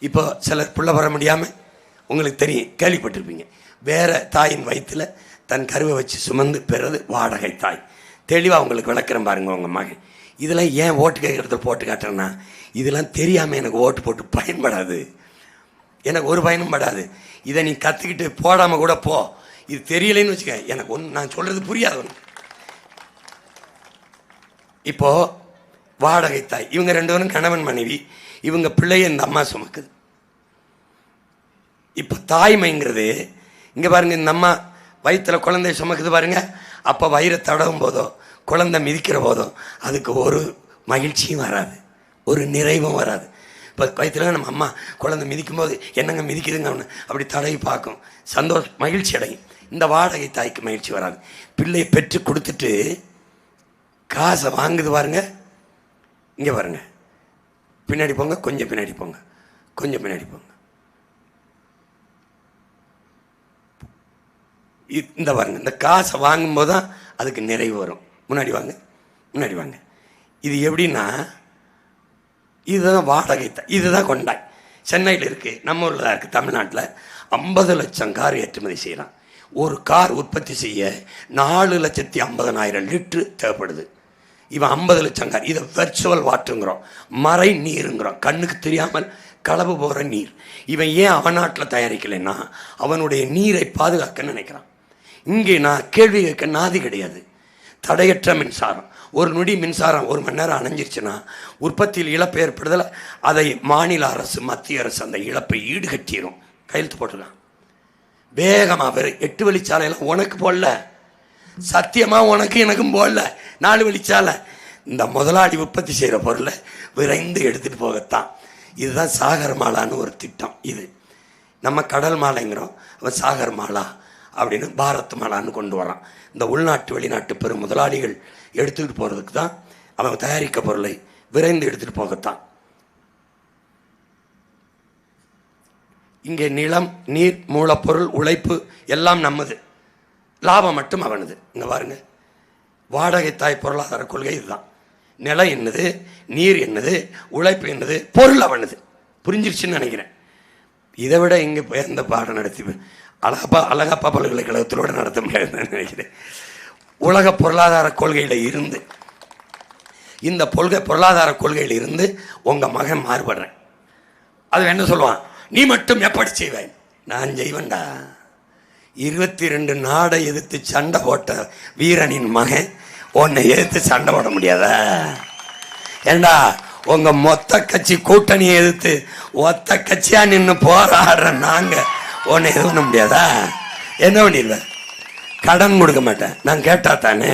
இப்போ சிலர் புள்ள வர முடியாமல், உங்களுக்கு தெரியும், கேள்விப்பட்டிருப்பீங்க, வேற தாயின் வயிற்றுல தன் கருவை வச்சு சுமந்து பெறது வாடகை தாய். தெளிவாக உங்களுக்கு விளக்குறேன் பாருங்க. உங்கள் மகன் இதெல்லாம் ஏன் ஓட்டு கேட்கறத போட்டு காட்டுறேன்னா, இதெல்லாம் தெரியாமல் எனக்கு ஓட்டு போட்டு பயன்படாது, எனக்கு ஒரு பயனும் படாது. இதை நீ கற்றுக்கிட்டு போடாமல் கூட போ. இது தெரியலைன்னு வச்சுக்க, எனக்கு ஒன்று நான் சொல்கிறது புரியாது ஒன்று. இப்போ வாடகை தாய், இவங்க ரெண்டு பேரும் கணவன் மனைவி, இவங்க பிள்ளைய இந்த அம்மா சுமக்குது. இப்போ தாய்மைங்கிறது இங்கே பாருங்க, இந்த அம்மா வயிற்றில் குழந்தைய சுமக்குது பாருங்க. அப்போ வயிறை தடவும் போதோ குழந்தை மிதிக்கிற போதோ அதுக்கு ஒரு மகிழ்ச்சியும் வராது, ஒரு நிறைவும் வராது. இப்போ வயிற்றுல நம்ம அம்மா குழந்தை மிதிக்கும் போது என்னங்க மிதிக்குதுங்க அவனு அப்படி தடவி பார்க்கும், சந்தோஷம், மகிழ்ச்சி அடையும். இந்த வாடகை தாய்க்கு மகிழ்ச்சி வராது. பிள்ளையை பெற்று கொடுத்துட்டு காசை வாங்குது பாருங்க. இங்கே பாருங்க, பின்னாடி போங்க, கொஞ்சம் பின்னாடி போங்க, கொஞ்சம் பின்னாடி போங்க. இந்த பாருங்க, இந்த காசை வாங்கும்போது தான் அதுக்கு நிறைவு வரும். முன்னாடி வாங்க, முன்னாடி வாங்க. இது எப்படின்னா, இதுதான் வாடகை தாய், இதுதான் கொண்டாய். சென்னையில் இருக்குது, நம்ம ஊரில் தான் இருக்குது. தமிழ்நாட்டில் 50 லட்சம் கார் ஏற்றுமதி செய்கிறான். ஒரு கார் உற்பத்தி செய்ய 4,50,000 லிட்டரு தேவைப்படுது. இவன் 50 லட்சம் கார். இதை வெர்ச்சுவல் வாட்டருங்கிறோம், மறை நீருங்கிறோம், கண்ணுக்கு தெரியாமல் களவு போகிற நீர். இவன் ஏன் அவன் நாட்டில் தயாரிக்கலைன்னா அவனுடைய நீரை பாதுகாக்க நினைக்கிறான். இங்கே நான் கேள்வி கேட்க நாதி கிடையாது. தடையற்ற மின்சாரம், ஒரு நொடி மின்சாரம் 1 மணி நேரம் அணைஞ்சிருச்சுன்னா உற்பத்தியில் இழப்பு ஏற்படுதல, அதை மாநில அரசு மத்திய அரசு அந்த இழப்பை ஈடுகட்டிடும். கையெழுத்து போட்டுக்கலாம். வேகமாக வேறு 8 வழிச்சாலையெல்லாம் உனக்கு போடல, சத்தியமாக உனக்கு எனக்கும் போடல, 4 வழிச்சாலை. இந்த முதலாளி உற்பத்தி செய்கிற பொருளை விரைந்து எடுத்துகிட்டு போகத்தான். இதுதான் சாகர் மாலான்னு ஒரு திட்டம். இது நம்ம கடல் மாலைங்கிறோம், அவன் சாகர் மாலா அப்படின்னு பாரத் மாலான்னு கொண்டு வரான். இந்த உள்நாட்டு வெளிநாட்டு பெரும் முதலாளிகள் எடுத்துக்கிட்டு போகிறதுக்கு தான், அவன் தயாரிக்க பொருளை விரைந்து எடுத்துகிட்டு போகத்தான். இங்கே நிலம், நீர், மூலப்பொருள், உழைப்பு எல்லாம் நம்மது, லாபம் மட்டும் அவனது. இங்கே பாருங்க, வாடகை தாய் பொருளாதார கொள்கை இதுதான். நிலம் என்னது, நீர் என்னது, உழைப்பு என்னது, பொருள் அவனது. புரிஞ்சிருச்சுன்னு நினைக்கிறேன். இதை விட இங்கே எந்த பாடம் நடத்தி அழகப்பா பல்கலைக்கழகத்தோடு நடத்த முடியாதுன்னு நினைக்கிறேன். உலக பொருளாதார கொள்கையில் இருந்து, இந்த பொருளாதார கொள்கையில் இருந்து உங்கள் மகன் மாறுபடுறேன். அது என்ன சொல்லுவான், நீ மட்டும் எப்படி செய்வேன்? நான் செய்வேன்டா. 22 நாடை எதிர்த்து சண்டை போட்ட வீரனின் மகன் உன்னை எதிர்த்து சண்டை போட முடியாதா? ஏண்டா உங்க மொத்த கட்சி கூட்டணியை எதிர்த்து ஒத்த கட்சியா நின்று போராடுற நாங்க உன்னை எது பண்ண முடியாதா? என்ன பண்ணிடுவேன்? கடன் கொடுக்க மாட்டேன். நான் கேட்டா தானே,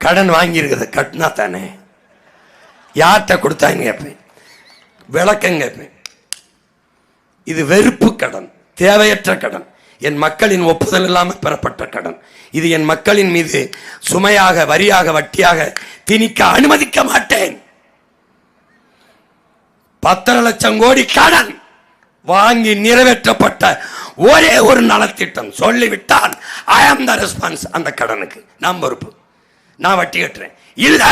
கடன் வாங்கியிருக்கிறத கட்டினா தானே, யார்கிட்ட கொடுத்தான்னு கேட்பேன், விளக்கம் கேட்பேன். இது வெறுப்பு கடன், தேவையற்ற கடன், என் மக்களின் ஒப்புதல் இல்லாமல் பெறப்பட்ட கடன். இது என் மக்களின் மீது சுமையாக, வரியாக, வட்டியாக திணிக்க அனுமதிக்க மாட்டேன். 10 லட்சம் கோடி கடன் வாங்கி நிறைவேற்றப்பட்ட ஒரே ஒரு நலத்திட்டம் சொல்லிவிட்டால் ஐ ஆம் த ரெஸ்பான்ஸ். அந்த கடனுக்கு நான் பொறுப்பு, நான் வட்டி கட்டுறேன். இல்ல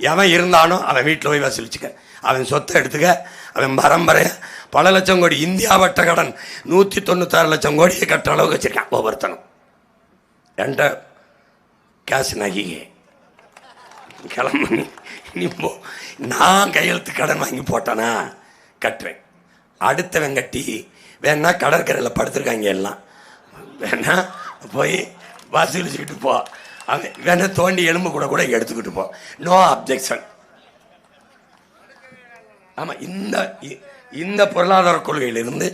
எவன் இருந்தானோ அவன் வீட்டில் போய் வசூலிச்சுக்க, அவன் சொத்தை எடுத்துக்க, அவன் பரம்பரைய பல லட்சம் கோடி. இந்தியா வட்ட கடன் 196 லட்சம் கோடியை கட்டுற அளவுக்கு வச்சிருக்கான் ஒவ்வொருத்தனும். என்கிட்ட கேஷ் நகிகே கிளம்பு, நீ போ. நான் கையெழுத்து கடன் வாங்கி போட்டேனா கட்டுறேன். அடுத்தவன் கட்டி வேணா கடற்கரையில் படுத்துருக்காங்க எல்லாம், வேணா போய் வசூலிச்சுக்கிட்டு போ. அவன் வேணா தோண்டி எலும்பு கூட கூட எடுத்துக்கிட்டு போ, நோ அப்ஜெக்ஷன். ஆமாம், இந்த பொருளாதார கொள்கையிலிருந்து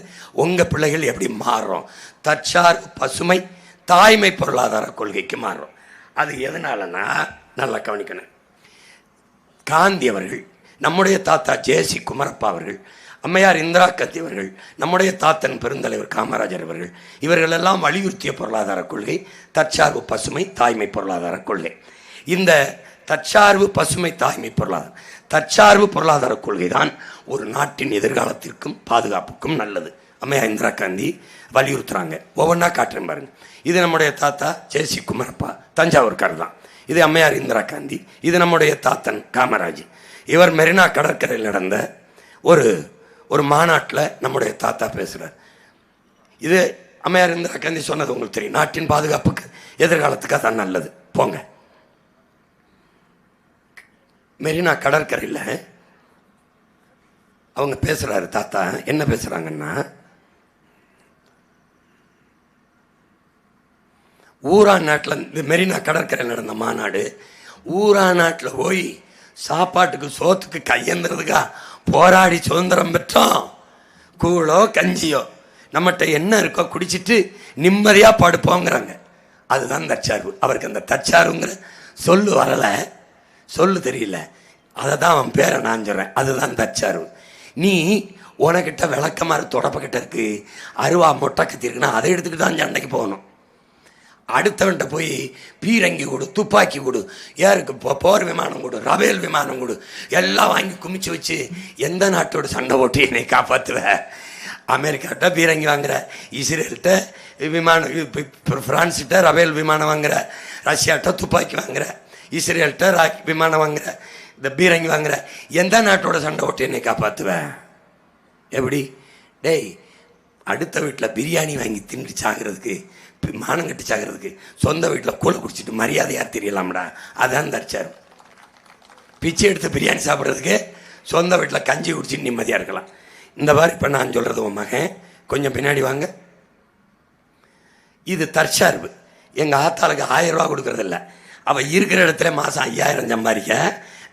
உங்கள் பிள்ளைகள் எப்படி மாறுறோம்? தற்சார்பு பசுமை தாய்மை பொருளாதார கொள்கைக்கு மாறுறோம். அது எதனாலனா நல்லா கவனிக்கணும். காந்தி அவர்கள், நம்முடைய தாத்தா ஜேசி குமரப்பா அவர்கள், அம்மையார் இந்திரா காந்தி அவர்கள், நம்முடைய தாத்தன் பெருந்தலைவர் காமராஜர் அவர்கள், இவர்கள் எல்லாம் வலியுறுத்திய பொருளாதார கொள்கை தற்சார்பு பசுமை தாய்மை பொருளாதார கொள்கை. இந்த தற்சார்பு பசுமை தாய்மை பொருளாதாரம், தற்சார்பு பொருளாதார கொள்கை தான் ஒரு நாட்டின் எதிர்காலத்திற்கும் பாதுகாப்புக்கும் நல்லது. அம்மையா இந்திரா காந்தி வலியுறுத்துறாங்க. ஒவ்வொன்றா காட்டுறேன் பாருங்க. இது நம்முடைய தாத்தா ஜேசி குமரப்பா, தஞ்சாவூர்கார் தான். இது அம்மையார் இந்திரா காந்தி, இது நம்முடைய தாத்தன் காமராஜ். இவர் மெரினா கடற்கரையில் நடந்த ஒரு மாநாட்டில் நம்முடைய தாத்தா பேசுகிறார். இது அம்மையார் இந்திரா காந்தி சொன்னது உங்களுக்கு தெரியும், நாட்டின் பாதுகாப்புக்கு எதிர்காலத்துக்காக தான் நல்லது. போங்க, மெரினா கடற்கரையில் அவங்க பேசுறாரு. தாத்தா என்ன பேசுறாங்கன்னா, ஊரா நாட்டில், இந்த மெரினா கடற்கரையில் நடந்த மாநாடு, ஊரா நாட்டில் போய் சாப்பாட்டுக்கு சோத்துக்கு கையெந்துறதுக்கா போராடி சுதந்திரம் பெற்றோம். கூழோ கஞ்சியோ நம்மகிட்ட என்ன இருக்கோ குடிச்சிட்டு நிம்மதியாக படுப்போங்கிறாங்க. அதுதான் தற்சார்பு. அவருக்கு அந்த தற்சார்புங்கிற சொல்லு வரலை, சொல்லு தெரியல, அதை தான் அவன் பேரை நான் சொல்கிறேன். அதுதான் தற்சார்பு. நீ உனக்கிட்ட விளக்கமாறு தொடப்பக்கிட்ட இருக்கு, அருவா மொட்டை கத்தி இருக்குன்னா அதை எடுத்துக்கிட்டு தான் சண்டைக்கு போகணும். அடுத்தவன்கிட்ட போய் பீரங்கி கொடு, துப்பாக்கி கொடு, யாருக்கு போர் விமானம் கொடு, ரபேல் விமானம் கொடு, எல்லாம் வாங்கி குமிச்சு வச்சு எந்த நாட்டோட சண்டை போட்டு என்னை காப்பாற்றுவ? அமெரிக்காட்ட பீரங்கி வாங்குற, இஸ்ரேல்கிட்ட விமானம், பிரான்ஸ்கிட்ட ரபேல் விமானம் வாங்குற, ரஷ்யாட்ட துப்பாக்கி வாங்குற, இஸ்ரேல்கிட்ட விமானம் வாங்குற, இந்த பீரங்கி வாங்குற, எந்த நாட்டோட சண்டை போட்டு என்னை காப்பாற்றுவேன்? எப்படி? டேய், அடுத்த வீட்டில் பிரியாணி வாங்கி தின்று சாகிறதுக்கு, மானம் கட்டி சாகிறதுக்கு சொந்த வீட்டில் கூழ குடிச்சிட்டு மரியாதையாக தெரியலாம்டா. அதான் தற்சார்பு. பிச்சை எடுத்து பிரியாணி சாப்பிட்றதுக்கு சொந்த வீட்டில் கஞ்சி குடிச்சிட்டு நிம்மதியாக இருக்கலாம். இந்த மாதிரி இப்போ நான் சொல்கிறது உன் மகன், கொஞ்சம் பின்னாடி வாங்க. இது தற்சார்பு. எங்கள் ஆத்தாளுக்கு 1000 ரூபா கொடுக்கறதில்ல, அவள் இருக்கிற இடத்துல மாதம் 5000 சம்பாதிக்க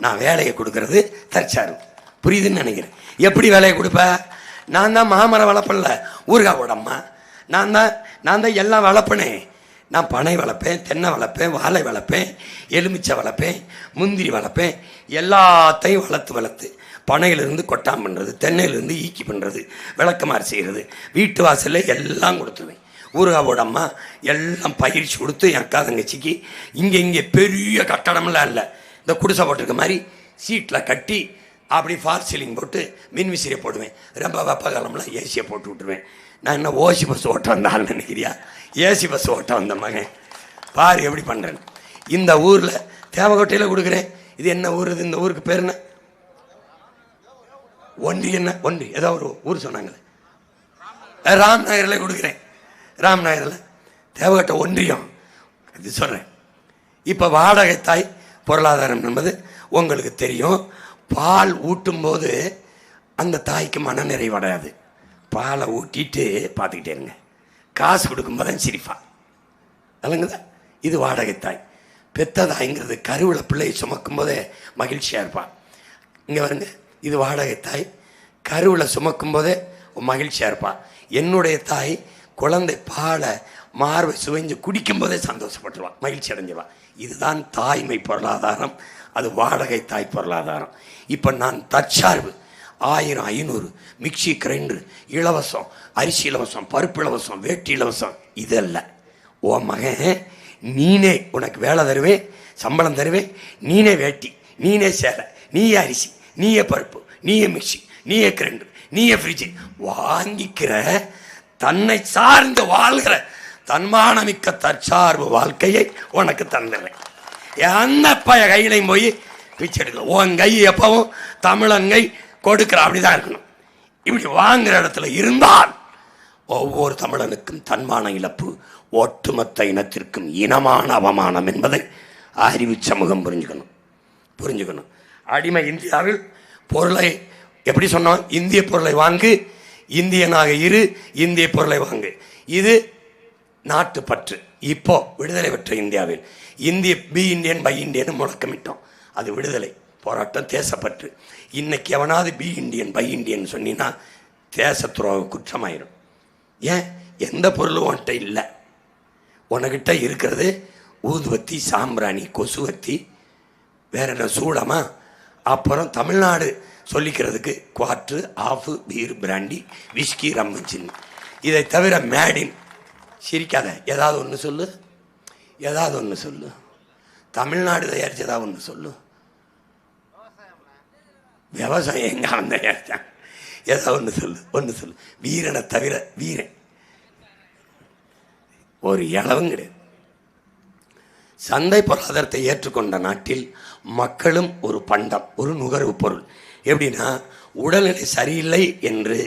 நான் வேலையை கொடுக்கறது தற்சார்பு. புரியுதுன்னு நினைக்கிறேன். எப்படி வேலையை கொடுப்ப? நான் தான் மாமரம் வளர்ப்பேன்ல, ஊறுகாவோட அம்மா, நான் தான் எல்லாம் வளர்ப்பேனே. நான் பனை வளர்ப்பேன், தென்னை வளர்ப்பேன், வாழை வளர்ப்பேன், எலுமிச்சை வளர்ப்பேன், முந்திரி வளர்ப்பேன். எல்லாத்தையும் வளர்த்து பனையிலிருந்து கொட்டாம் பண்ணுறது, தென்னையிலிருந்து ஈக்கி பண்ணுறது, விளக்கமாறு செய்கிறது, வீட்டு வாசலில் எல்லாம் கொடுத்துருவேன். ஊறுகாவோட அம்மா எல்லாம் பயிற்சி கொடுத்து என் அக்கா தங்கச்சிக்கு இங்கே பெரிய கட்டடம்லாம் இல்லை, இந்த குடிசை போட்டிருக்க மாதிரி சீட்டில் கட்டி அப்படி ஃபால் சீலிங் போட்டு மின் விசிறியை போடுவேன். ரொம்ப வெப்ப காலம்லாம் ஏசியை போட்டு விட்டுருவேன். நான் என்ன ஓசி பஸ் ஓட்ட வந்தாலும் நினைக்கிறியா? ஏசி பஸ் ஓட்ட வந்த மகன் பாரு எப்படி பண்ணுறேன். இந்த ஊரில் தேவகோட்டையில் கொடுக்குறேன், இது என்ன ஊர்? இது இந்த ஊருக்கு பேர் என்ன? ஒன்றி. என்ன ஒன்றி? ஏதோ ஒரு ஊர் சொன்னாங்களே, ராம் நகரில் கொடுக்குறேன். ராம் நகரில் தேவகட்ட ஒன்றியம் இது சொல்கிறேன். இப்போ வாடகை தாய் பொருளாதாரம் என்பது உங்களுக்கு தெரியும். பால் ஊட்டும் போது அந்த தாய்க்கு மனநிறைவடையாது. பாலை ஊட்டிட்டு பார்த்துக்கிட்டே இருங்க, காசு கொடுக்கும்போது தான் சிரிப்பா. அல்லங்குதா? இது வாடகை தாய். பெத்த தாய்ங்கிறது கருவில் பிள்ளையை சுமக்கும் போதே மகிழ்ச்சியாக இருப்பாள். இங்கே வருங்க, இது வாடகை தாய் கருவில் சுமக்கும் போதே மகிழ்ச்சியாக இருப்பாள். என்னுடைய தாய் குழந்தை பாலை மார்பை சுவைஞ்சு குடிக்கும் போதே சந்தோஷப்பட்டுருவான், மகிழ்ச்சி அடைஞ்சிருவான். இதுதான் தாய்மை பொருளாதாரம், அது வாடகை தாய் பொருளாதாரம். இப்போ நான் தற்சார்பு, 1000 500 மிக்சி கிரைண்டர் இலவசம், அரிசி இலவசம், பருப்பு இலவசம், வேட்டி இலவசம், இதல்ல. ஓ மகன், நீனே உனக்கு வேலை தருவேன், சம்பளம் தருவேன், நீனே வேட்டி, நீனே சேலை, நீயே அரிசி, நீயே பருப்பு, நீயே மிக்சி, நீயே கிரைண்டர், நீயே ஃப்ரிட்ஜு வாங்கிக்கிற தன்னை சார்ந்து வாழ்கிற தன்மானமிக்க தற்சார்பு வாழ்க்கையை உனக்கு தந்துடுறேன். எந்த பய கையிலையும் போய் பிச்சை எடுக்கல. உன் கை எப்பவும் தமிழங்கை கொடுக்கிற அப்படிதான் இருக்கணும். இப்படி வாங்குற இடத்துல இருந்தால் ஒவ்வொரு தமிழனுக்கும் தன்மான இழப்பு, ஒட்டுமொத்த இனத்திற்கும் இனமான அவமானம் என்பதை அறிவு சமூகம் புரிஞ்சுக்கணும். அடிமை இந்தியாவில் பொருளை எப்படி சொன்னோம்? இந்திய பொருளை வாங்கு, இந்தியனாக இரு, இந்திய பொருளை வாங்கு. இது நாட்டுப்பற்று. இப்போ விடுதலை பெற்ற இந்தியாவில் இந்திய பி இண்டியன் பை இண்டியன் முழக்கமிட்டோம். அது விடுதலை போராட்டம், தேசப்பற்று. இன்னைக்கு எவனாவது பி இண்டியன் பை இண்டியன் சொன்னீங்கன்னா தேச துரோக குற்றமாயிரும். ஏன்? எந்த பொருளும் உன்கிட்ட இல்லை. உனக்கிட்ட இருக்கிறது ஊதுவத்தி, சாம்பிராணி, கொசுவத்தி, வேற என்ன சூடமா, அப்புறம் தமிழ்நாடு சொல்லிக்கிறதுக்கு quarter, half, beer, brandy, whisky, rum, சின்ன. இதை தவிர மேடின். சிரிக்காத, ஏதாவது ஒன்று சொல்லு. தமிழ்நாடு தயாரிச்சதா ஒன்று சொல்லு. விவசாயம் எங்க அவன் தயாரிச்சான்? ஏதாவது ஒன்று சொல்லு. வீரனை தவிர வீரன் ஒரு இளவும் கிடையாது. சந்தை பொருளாதாரத்தை ஏற்றுக்கொண்ட நாட்டில் மக்களும் ஒரு பண்டம், ஒரு நுகர்வு பொருள். எப்படின்னா, உடல்நிலை சரியில்லை என்று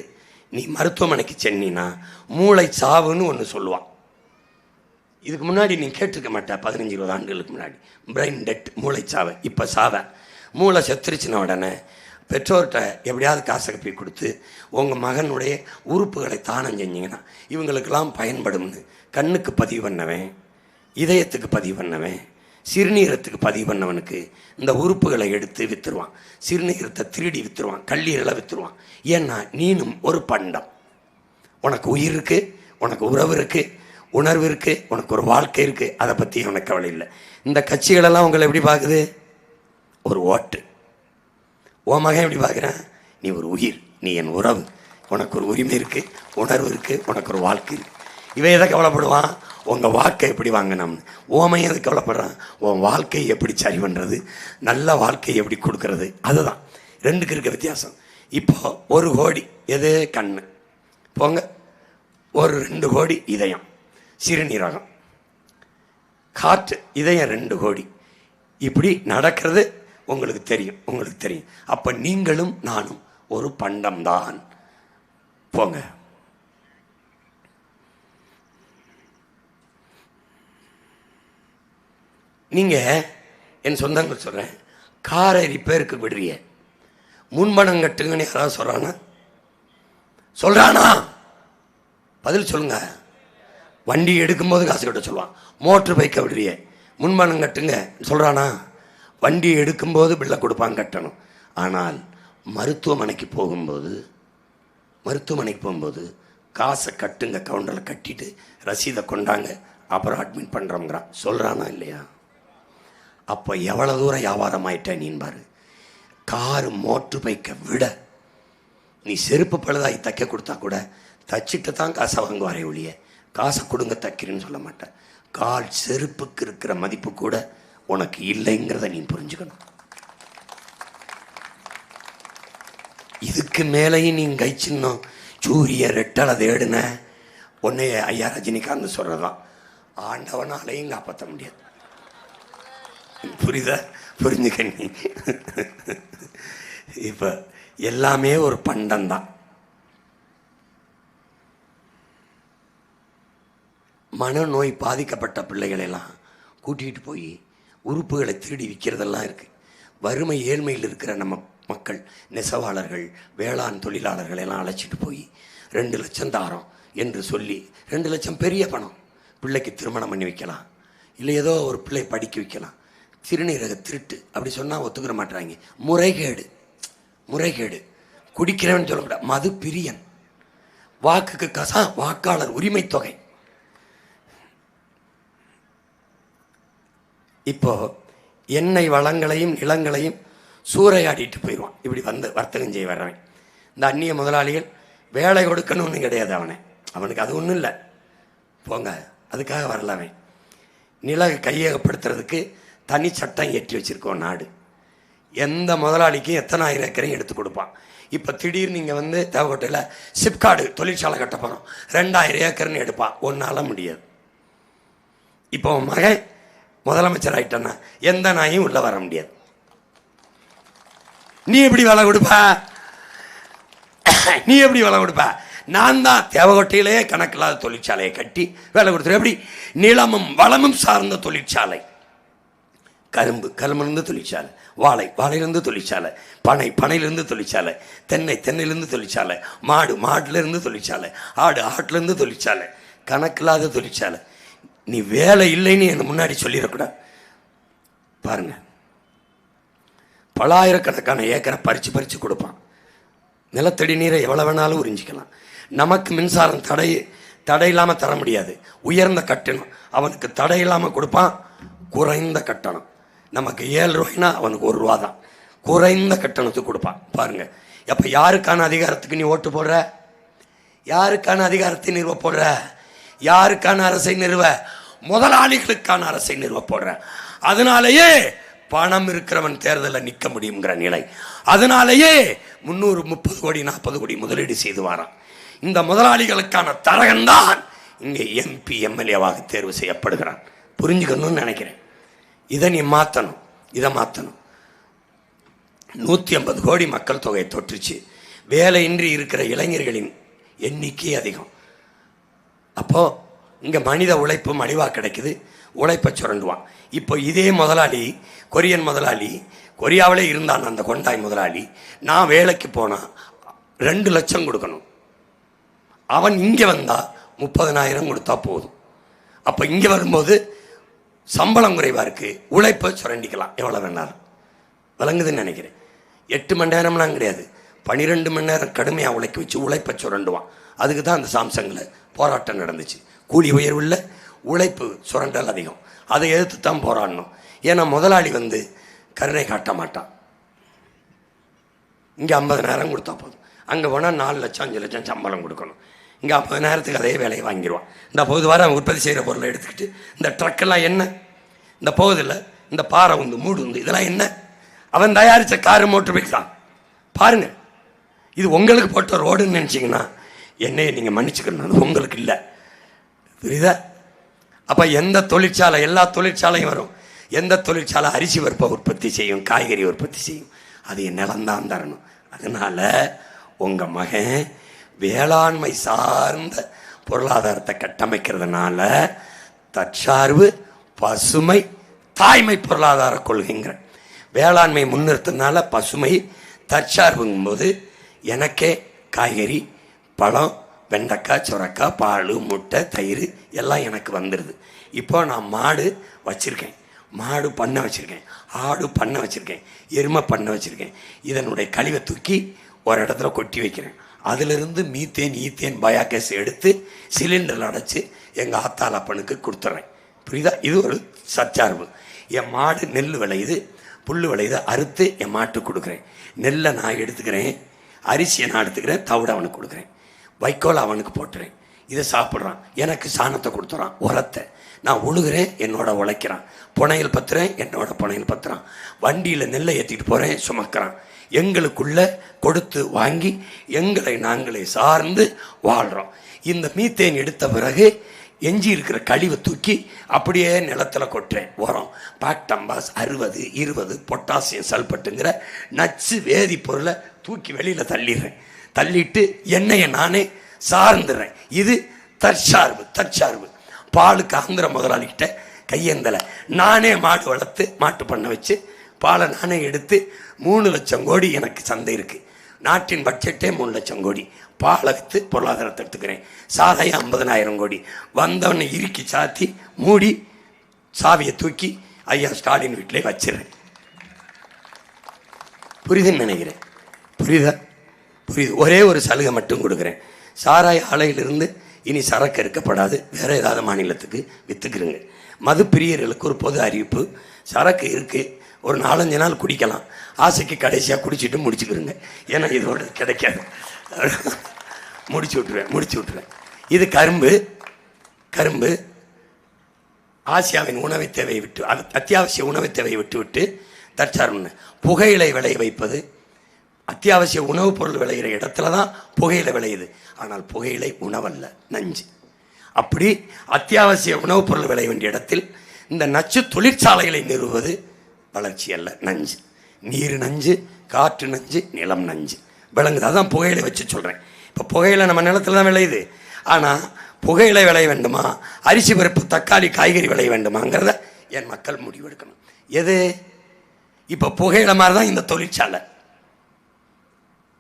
நீ மருத்துவமனைக்கு சென்னினா மூளை சாவுன்னு ஒன்று சொல்லுவான். இதுக்கு முன்னாடி நீ கேட்டிருக்க மாட்டா. 15-20 ஆண்டுகளுக்கு முன்னாடி பிரெயின் டெட், மூளை சாவை. இப்போ சாவை. மூளை செத்துருச்சுன உடனே பெற்றோர்கிட்ட எப்படியாவது காசை போய் கொடுத்து உங்கள் மகனுடைய உறுப்புகளை தானம் செஞ்சிங்கன்னா இவங்களுக்கெல்லாம் பயன்படும்னு கண்ணுக்கு பதிவு பண்ணவன், இதயத்துக்கு பதிவு பண்ணவன், சிறுநீரத்துக்கு பதிவு பண்ணவனுக்கு இந்த உறுப்புகளை எடுத்து விற்றுருவான். சிறுநீரத்தை திருடி விற்றுருவான், கல்லீரலை விற்றுருவான். ஏன்னா நீனும் ஒரு பண்டம். உனக்கு உயிர் இருக்குது, உனக்கு உறவு இருக்குது, உணர்வு இருக்குது, உனக்கு ஒரு வாழ்க்கை இருக்குது. அதை பற்றி உனக்கு கவலை இல்லை. இந்த கட்சிகளெல்லாம் உங்களை எப்படி பார்க்குது? ஒரு ஓட்டு. உன் மகன் எப்படி பார்க்குறேன்? நீ ஒரு உயிர், நீ என் உறவு, உனக்கு ஒரு உரிமை இருக்குது, உணர்வு இருக்குது, உனக்கு ஒரு வாழ்க்கை இருக்குது. இவன் எதை கவலைப்படுவான்? உங்கள் வாழ்க்கை எப்படி வாங்கினோம்னு. ஓமையை எது கவலைப்படுறான்? உன் வாழ்க்கையை எப்படி சரி பண்ணுறது, நல்ல வாழ்க்கையை எப்படி கொடுக்கறது. அதுதான் ரெண்டுக்கு இருக்க வித்தியாசம். இப்போ 1 கோடி எது? கண்ணு. போங்க, ஒரு 2 கோடி இதயம், சிறுநீரகம், காற்று, இதயம் 2 கோடி. இப்படி நடக்கிறது உங்களுக்கு தெரியும். அப்போ நீங்களும் நானும் ஒரு பண்டம்தான். போங்க. நீங்கள் என் சொந்தங்கள் சொல்கிறேன், காரை ரிப்பேருக்கு விடுறிய, முன்பணம் கட்டுங்கன்னு யாராவது சொல்கிறானா? பதில் சொல்லுங்க. வண்டி எடுக்கும்போது காசு கட்ட சொல்லுவான். மோட்ரு பைக்கை விடுறிய, முன்பணம் கட்டுங்க சொல்கிறானா? வண்டி எடுக்கும்போது பில்லை கொடுப்பான், கட்டணும். ஆனால் மருத்துவமனைக்கு போகும்போது காசை கட்டுங்க, கவுண்டரில் கட்டிட்டு ரசீதை கொண்டாங்க, அப்புறம் அட்மிட் பண்ணுறோங்கிறான். சொல்கிறானா இல்லையா? அப்போ எவ்வளோ தூரம் வியாபாரம் ஆயிட்ட நீ பாரு. காரு மோட்ரு பைக்கை விட நீ செருப்பு பழுதாகி தைக்க கொடுத்தா கூட தச்சிட்டு தான் காசை வாங்குவாரே ஒழிய காசை கொடுங்க தைக்கிறேன்னு சொல்ல மாட்டேன். கால் செருப்புக்கு இருக்கிற மதிப்பு கூட உனக்கு இல்லைங்கிறத நீ புரிஞ்சுக்கணும். இதுக்கு மேலேயும் நீ கை சின்னம் சூரிய ரெட்டலை தேடுன ஒன்னே ஐயா ரஜினிகாந்த் சொல்றதான் ஆண்டவனாலையும் காப்பாற்ற முடியாது. புரியுதா? புரிஞ்சுக்க நீ. இப்போ எல்லாமே ஒரு பண்டம்தான். மனநோய் பாதிக்கப்பட்ட பிள்ளைகளெல்லாம் கூட்டிகிட்டு போய் உறுப்புகளை திருடி விற்கிறதெல்லாம் இருக்குது. வறுமை ஏழ்மையில் இருக்கிற நம்ம மக்கள், நெசவாளர்கள், வேளாண் தொழிலாளர்கள் எல்லாம் அழைச்சிட்டு போய் 2 லட்சம் தாரோம் என்று சொல்லி, 2 லட்சம் பெரிய பணம், பிள்ளைக்கு திருமணம் பண்ணி வைக்கலாம், இல்லை ஏதோ ஒரு பிள்ளை படிக்க வைக்கலாம். சிறுநீரக திருட்டு அப்படி சொன்னால் ஒத்துக்கிற மாட்டுறாங்க. முறைகேடு, முறைகேடு. குடிக்கிறவன் சொல்லக்கூடாது, மது பிரியன், வாக்குக்கு கசா, வாக்காளர் உரிமை தொகை. இப்போ எண்ணெய் வளங்களையும் நிலங்களையும் சூறையாடிட்டு போயிடுவான். இப்படி வந்து வர்த்தகம் செய்ய வர்றவன். இந்த அந்நிய முதலாளிகள் வேலை கொடுக்கணும்னு கிடையாது அவனுக்கு அது ஒன்றும் இல்லை, போங்க, அதுக்காக வரல அவன். நில கையகப்படுத்துறதுக்கு தனி சட்டம் ஏற்றி வச்சிருக்கோம் நாடு. எந்த முதலாளிக்கும் எத்தனை ஆயிரம் ஏக்கரையும் எடுத்து கொடுப்பான். இப்போ திடீர்னு நீங்கள் வந்து தேவக்கோட்டையில் சிப்காடு தொழிற்சாலை கட்ட போகிறோம், 2000 ஏக்கர்னு எடுப்பான். ஒன்றால முடியாது. இப்போ மகன் முதலமைச்சர் ஆயிட்டன்னா எந்த நாயும் உள்ள வர முடியாது. நீ எப்படி வேலை கொடுப்ப? நீ எப்படி வேலை கொடுப்ப? நான் தான் தேவகோட்டையிலே கணக்கில்லாத தொழிற்சாலையை கட்டி வேலை கொடுத்துருவேன். எப்படி? நிலமும் வளமும் சார்ந்த தொழிற்சாலை. கரும்பிலிருந்து தொழிற்சாலை, வாழையிலிருந்து தொழிற்சாலை, பனையிலிருந்து தொழிற்சாலை, தென்னையிலிருந்து தொழிற்சாலை, மாடுலேருந்து தொழிற்சாலை, ஆட்டிலிருந்து தொழிற்சாலை, கணக்கில்லாத தொழிற்சாலை. நீ வேலை இல்லைன்னு என்ன முன்னாடி சொல்லிடக்கூடாது. பாருங்க, பலாயிரக்கணக்கான ஏக்கரை பறித்து கொடுப்பான். நிலத்தடி நீரை எவ்வளோ வேணாலும் உறிஞ்சிக்கலாம். நமக்கு மின்சாரம் தடை இல்லாமல் தர முடியாது. உயர்ந்த கட்டணம் அவனுக்கு தடை இல்லாமல் கொடுப்பான். குறைந்த கட்டணம் நமக்கு 7 ரூபாய்னா அவனுக்கு 1 ரூபா தான். குறைந்த கட்டணத்துக்கு கொடுப்பான். பாருங்க, அப்போ யாருக்கான அதிகாரத்துக்கு நீ ஓட்டு போடுற? யாருக்கான அதிகாரத்தை நிறுவ போடுற? யாருக்கான அரசை நிறுவ? முதலாளிகளுக்கான அரசை நிறுவ போடுற. அதனாலேயே பணம் இருக்கிறவன் தேர்தலில் நிற்க முடியுங்கிற நிலை. அதனாலேயே 330 கோடி 40 கோடி முதலீடு செய்து வரான். இந்த முதலாளிகளுக்கான தரகன்தான் இங்கே MP MLAவாக தேர்வு செய்யப்படுகிறான். புரிஞ்சுக்கணும்னு நினைக்கிறேன். இதை நீ மாற்றணும். இதை மாற்றணும். 150 கோடி மக்கள் தொகையை தொற்றுச்சு. வேலையின்றி இருக்கிற இளைஞர்களின் எண்ணிக்கை அதிகம். அப்போ இங்கே மனித உழைப்பு மலிவாக கிடைக்குது. உழைப்பை சுரண்டுவான். இப்போ இதே முதலாளி, கொரியன் முதலாளி, கொரியாவிலே இருந்தான் அந்த கொண்டாய் முதலாளி, நான் வேலைக்கு போனால் 2 லட்சம் கொடுக்கணும். அவன் இங்கே வந்தால் 30,000 கொடுத்தா போதும். அப்போ இங்கே வரும்போது சம்பளம் குறைவாக இருக்குது, உழைப்பை சுரண்டிக்கலாம் எவ்வளோ வேணாலும். விளங்குதுன்னு நினைக்கிறேன். 8 மணி நேரம்லாம் கிடையாது, 12 மணி நேரம் கடுமையாக உழைக்க வச்சு உழைப்பை சுரண்டுவான். அதுக்கு தான் அந்த சாம்சங்கில் போராட்டம் நடந்துச்சு. கூலி உயர்வுள்ள உழைப்பு சுரண்டல் அதிகம். அதை எதிர்த்து தான் போராடணும். ஏன்னா முதலாளி வந்து கருணை காட்ட மாட்டான். இங்கே 50,000 கொடுத்தா போதும். அங்கே போனால் 4 லட்சம் 5 லட்சம் சம்பளம் கொடுக்கணும். இங்கே 50,000த்துக்கு அதே வேலையை வாங்கிடுவான். இந்த போது வர உற்பத்தி செய்கிற பொருளை எடுத்துக்கிட்டு இந்த ட்ரக்கெல்லாம் என்ன, இந்த போகுதில்ல, இந்த பாறை உந்து மூடு உந்து, இதெல்லாம் என்ன? அவன் தயாரித்த காரு மோட்டர் பைக் தான். பாருங்க, இது உங்களுக்கு போட்ட ரோடுன்னு நினச்சிங்கன்னா என்னையை நீங்கள் மன்னிச்சுக்கணும், அது உங்களுக்கு இல்லை. புரியுதா? அப்போ எந்த தொழிற்சாலை, எல்லா தொழிற்சாலையும் வரும். எந்த தொழிற்சாலை அரிசி பருப்பை உற்பத்தி செய்யும், காய்கறி உற்பத்தி செய்யும், அது என் நிலம்தான் தரணும். அதனால உங்கள் மகன் வேளாண்மை சார்ந்த பொருளாதாரத்தை கட்டமைக்கிறதுனால தற்சார்பு, பசுமை, தாய்மை பொருளாதார கொள்கைங்கிற வேளாண்மை முன்னிறுத்தினால பசுமை, தற்சார்புங்கும்போது எனக்கே காய்கறி, பழம், வெண்டைக்காய், சுரக்காய், பால், முட்டை, தயிர் எல்லாம் எனக்கு வந்துடுது. இப்போ நான் மாடு வச்சுருக்கேன், மாடு பண்ணை வச்சுருக்கேன், ஆடு பண்ணை வச்சுருக்கேன், எருமை பண்ணை வச்சுருக்கேன். இதனுடைய கழிவை தூக்கி ஒரு இடத்துல கொட்டி வைக்கிறேன். அதிலிருந்து மீத்தேன், ஈத்தேன், பயோகேஸ் எடுத்து சிலிண்டரில் அடைச்சி எங்கள் ஆத்தாள் அப்பனுக்கு கொடுத்துட்றேன். புரியுதா? இது ஒரு சச்சார்பு. என் மாடு நெல் விளையுது, புல் விளையுது, அறுத்து என் மாட்டுக்கு கொடுக்குறேன். நெல்லை நான் எடுத்துக்கிறேன், அரிசியை நான் எடுத்துக்கிறேன், தவிட அவனுக்கு கொடுக்குறேன், வைக்கோல் அவனுக்கு போட்டுறேன். இதை சாப்பிட்றான், எனக்கு சாணத்தை கொடுத்துறான், உரத்தை நான் உழுகிறேன், என்னோட உழைக்கிறான், புனையில் பத்துறேன், என்னோட புனையில் பத்துறான், வண்டியில் நெல்லை ஏற்றிட்டு போகிறேன், சுமக்கிறான். எங்களுக்குள்ள கொடுத்து வாங்கி எங்களை நாங்களே சார்ந்து வாழ்கிறோம். இந்த மீத்தேன் எடுத்த பிறகு எஞ்சி இருக்கிற கழிவை தூக்கி அப்படியே நிலத்துல கொட்டுறேன். உரம் பாக்டம்பாஸ் 60, 20 பொட்டாசியம் சல்பட்டுங்கிற நச்சு வேதிப்பொருளை தூக்கி வெளியில தள்ளிடுறேன். தள்ளிட்டு எண்ணெயை நானே சார்ந்துடுறேன். இது தற்சார்பு. பாலுக்கு ஆந்திர முதலாளிகிட்ட கையேந்தலை, நானே மாடு வளர்த்து மாட்டு பண்ண வச்சு பாலை நானே எடுத்து 3 லட்சம் கோடி எனக்கு சந்தை இருக்கு. நாட்டின் பட்ஜெட்டே 3 லட்சம் கோடி. பாலை விற்று பொருளாதாரத்தை எடுத்துக்கிறேன். சாராயம் 50,000 கோடி. வந்தவனை இறுக்கி சாத்தி மூடி சாவியை தூக்கி ஐயா ஸ்டாலின் வீட்டிலே வச்சிடுறேன். புரியுதுன்னு நினைக்கிறேன். புரியுது. ஒரே ஒரு சலுகை மட்டும் கொடுக்குறேன். சாராய ஆலையிலிருந்து இனி சரக்கு இருக்கப்படாது, வேற ஏதாவது மாநிலத்துக்கு வித்துக்கிறேங்க. மது பிரியர்களுக்கு ஒரு பொது அறிவிப்பு, சரக்கு இருக்கு, ஒரு 4-5 நாள் குடிக்கலாம், ஆசைக்கு கடைசியாக குடிச்சிட்டு முடிச்சுக்கிறேங்க. ஏன்னா இதோட கிடைக்காது. முடிச்சு விட்டுருவேன். இது கரும்பு ஆசியாவின் உணவை தேவையை விட்டு, அத்தியாவசிய உணவை தேவையை விட்டு தற்சார்பு. புகையிலை விளைய வைப்பது, அத்தியாவசிய உணவுப் பொருள் விளைகிற இடத்துல தான் புகையிலை விளையுது. ஆனால் புகையிலை உணவல்ல, நஞ்சு. அப்படி அத்தியாவசிய உணவுப் பொருள் விளைய வேண்டிய இடத்தில் இந்த நச்சு தொழிற்சாலைகளை நிறுவுவது வளர்ச்சி அல்ல, நஞ்சு. நீர் நஞ்சு, காற்று நஞ்சு, நிலம் நஞ்சு. விளங்குது? அதான் புகையிலை வச்சு சொல்கிறேன். இப்போ புகையிலை நம்ம நிலத்தில் தான் விளையுது. ஆனால் புகையிலை விளைய வேண்டுமா, அரிசி பருப்பு தக்காளி காய்கறி விளைய வேண்டுமாங்கிறத என் மக்கள் முடிவெடுக்கணும். எது? இப்போ புகையிலை மாதிரி தான் இந்த தொழிற்சாலை.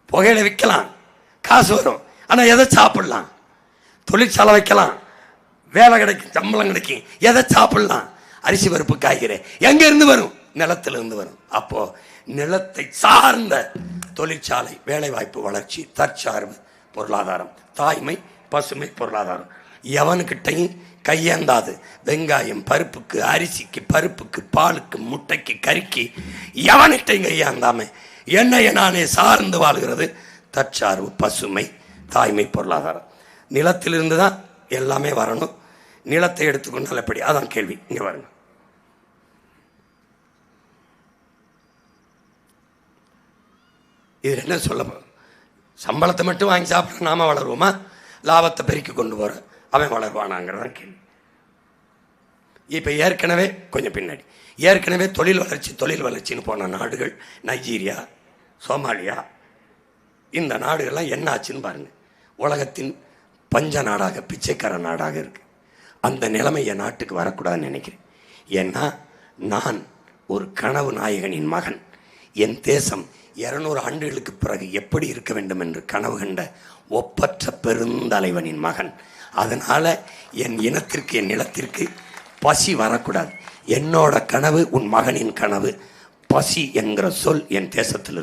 புகையிலை விற்கலாம், காசு வரும். ஆனால் எதை சாப்பிடலாம்? தொழிற்சாலை வைக்கலாம், வேலை கிடைக்கும், சம்பளம் கிடைக்கும். எதை சாப்பிடலாம்? அரிசி பருப்பு காய்கறி. எங்க இருந்து வரும்? நிலத்திலிருந்து வரும். அப்போ நிலத்தை சார்ந்த தொழிற்சாலை, வேலைவாய்ப்பு, வளர்ச்சி, தற்சார்பு பொருளாதாரம், தாய்மை, பசுமை பொருளாதாரம். எவனுக்கிட்டையும் கையேந்தாது. வெங்காயம் பருப்புக்கு, அரிசிக்கு, பருப்புக்கு, பாலுக்கு, முட்டைக்கு, கறிக்கு எவனுக்கிட்டையும் கையேந்தாம என்னைய நானே சார்ந்து வாழ்கிறது தற்சார்பு, பசுமை, தாய்மை பொருளாதாரம். நிலத்திலிருந்து தான் எல்லாமே வரணும். நிலத்தை எடுத்துக்கொண்டால் எப்படி? அதான் கேள்வி. இங்கே வரணும். இது என்ன சொல்ல? சம்பளத்தை மட்டும் வாங்கி சாப்பிட நாம வளருவோமா? லாபத்தை பெருக்கி கொண்டு போற அவன் வளருவானாங்கிறதான் கேள்வி. இப்போ ஏற்கனவே கொஞ்சம் பின்னாடி, ஏற்கனவே தொழில் வளர்ச்சின்னு போன நாடுகள், நைஜீரியா, சோமாலியா, இந்த நாடுகள்லாம் என்ன ஆச்சுன்னு பாருங்க. உலகத்தின் பஞ்ச நாடாக, பிச்சைக்கார நாடாக இருக்கு. அந்த நிலைமை என் நாட்டுக்கு வரக்கூடாதுன்னு நினைக்கிறேன். ஏன்னா நான் ஒரு கனவு நாயகனின் மகன். என் தேசம் 200 ஆண்டுகளுக்கு பிறகு எப்படி இருக்க வேண்டும் என்று கனவு கண்ட ஒப்பற்ற பெருந்தலைவனின் மகன். அதனால என் இனத்திற்கு, என் நிலத்திற்கு பசி வரக்கூடாது. என்னோட கனவு உன் மகனின் கனவு. பசி என்கிற சொல் என் தேசத்தில்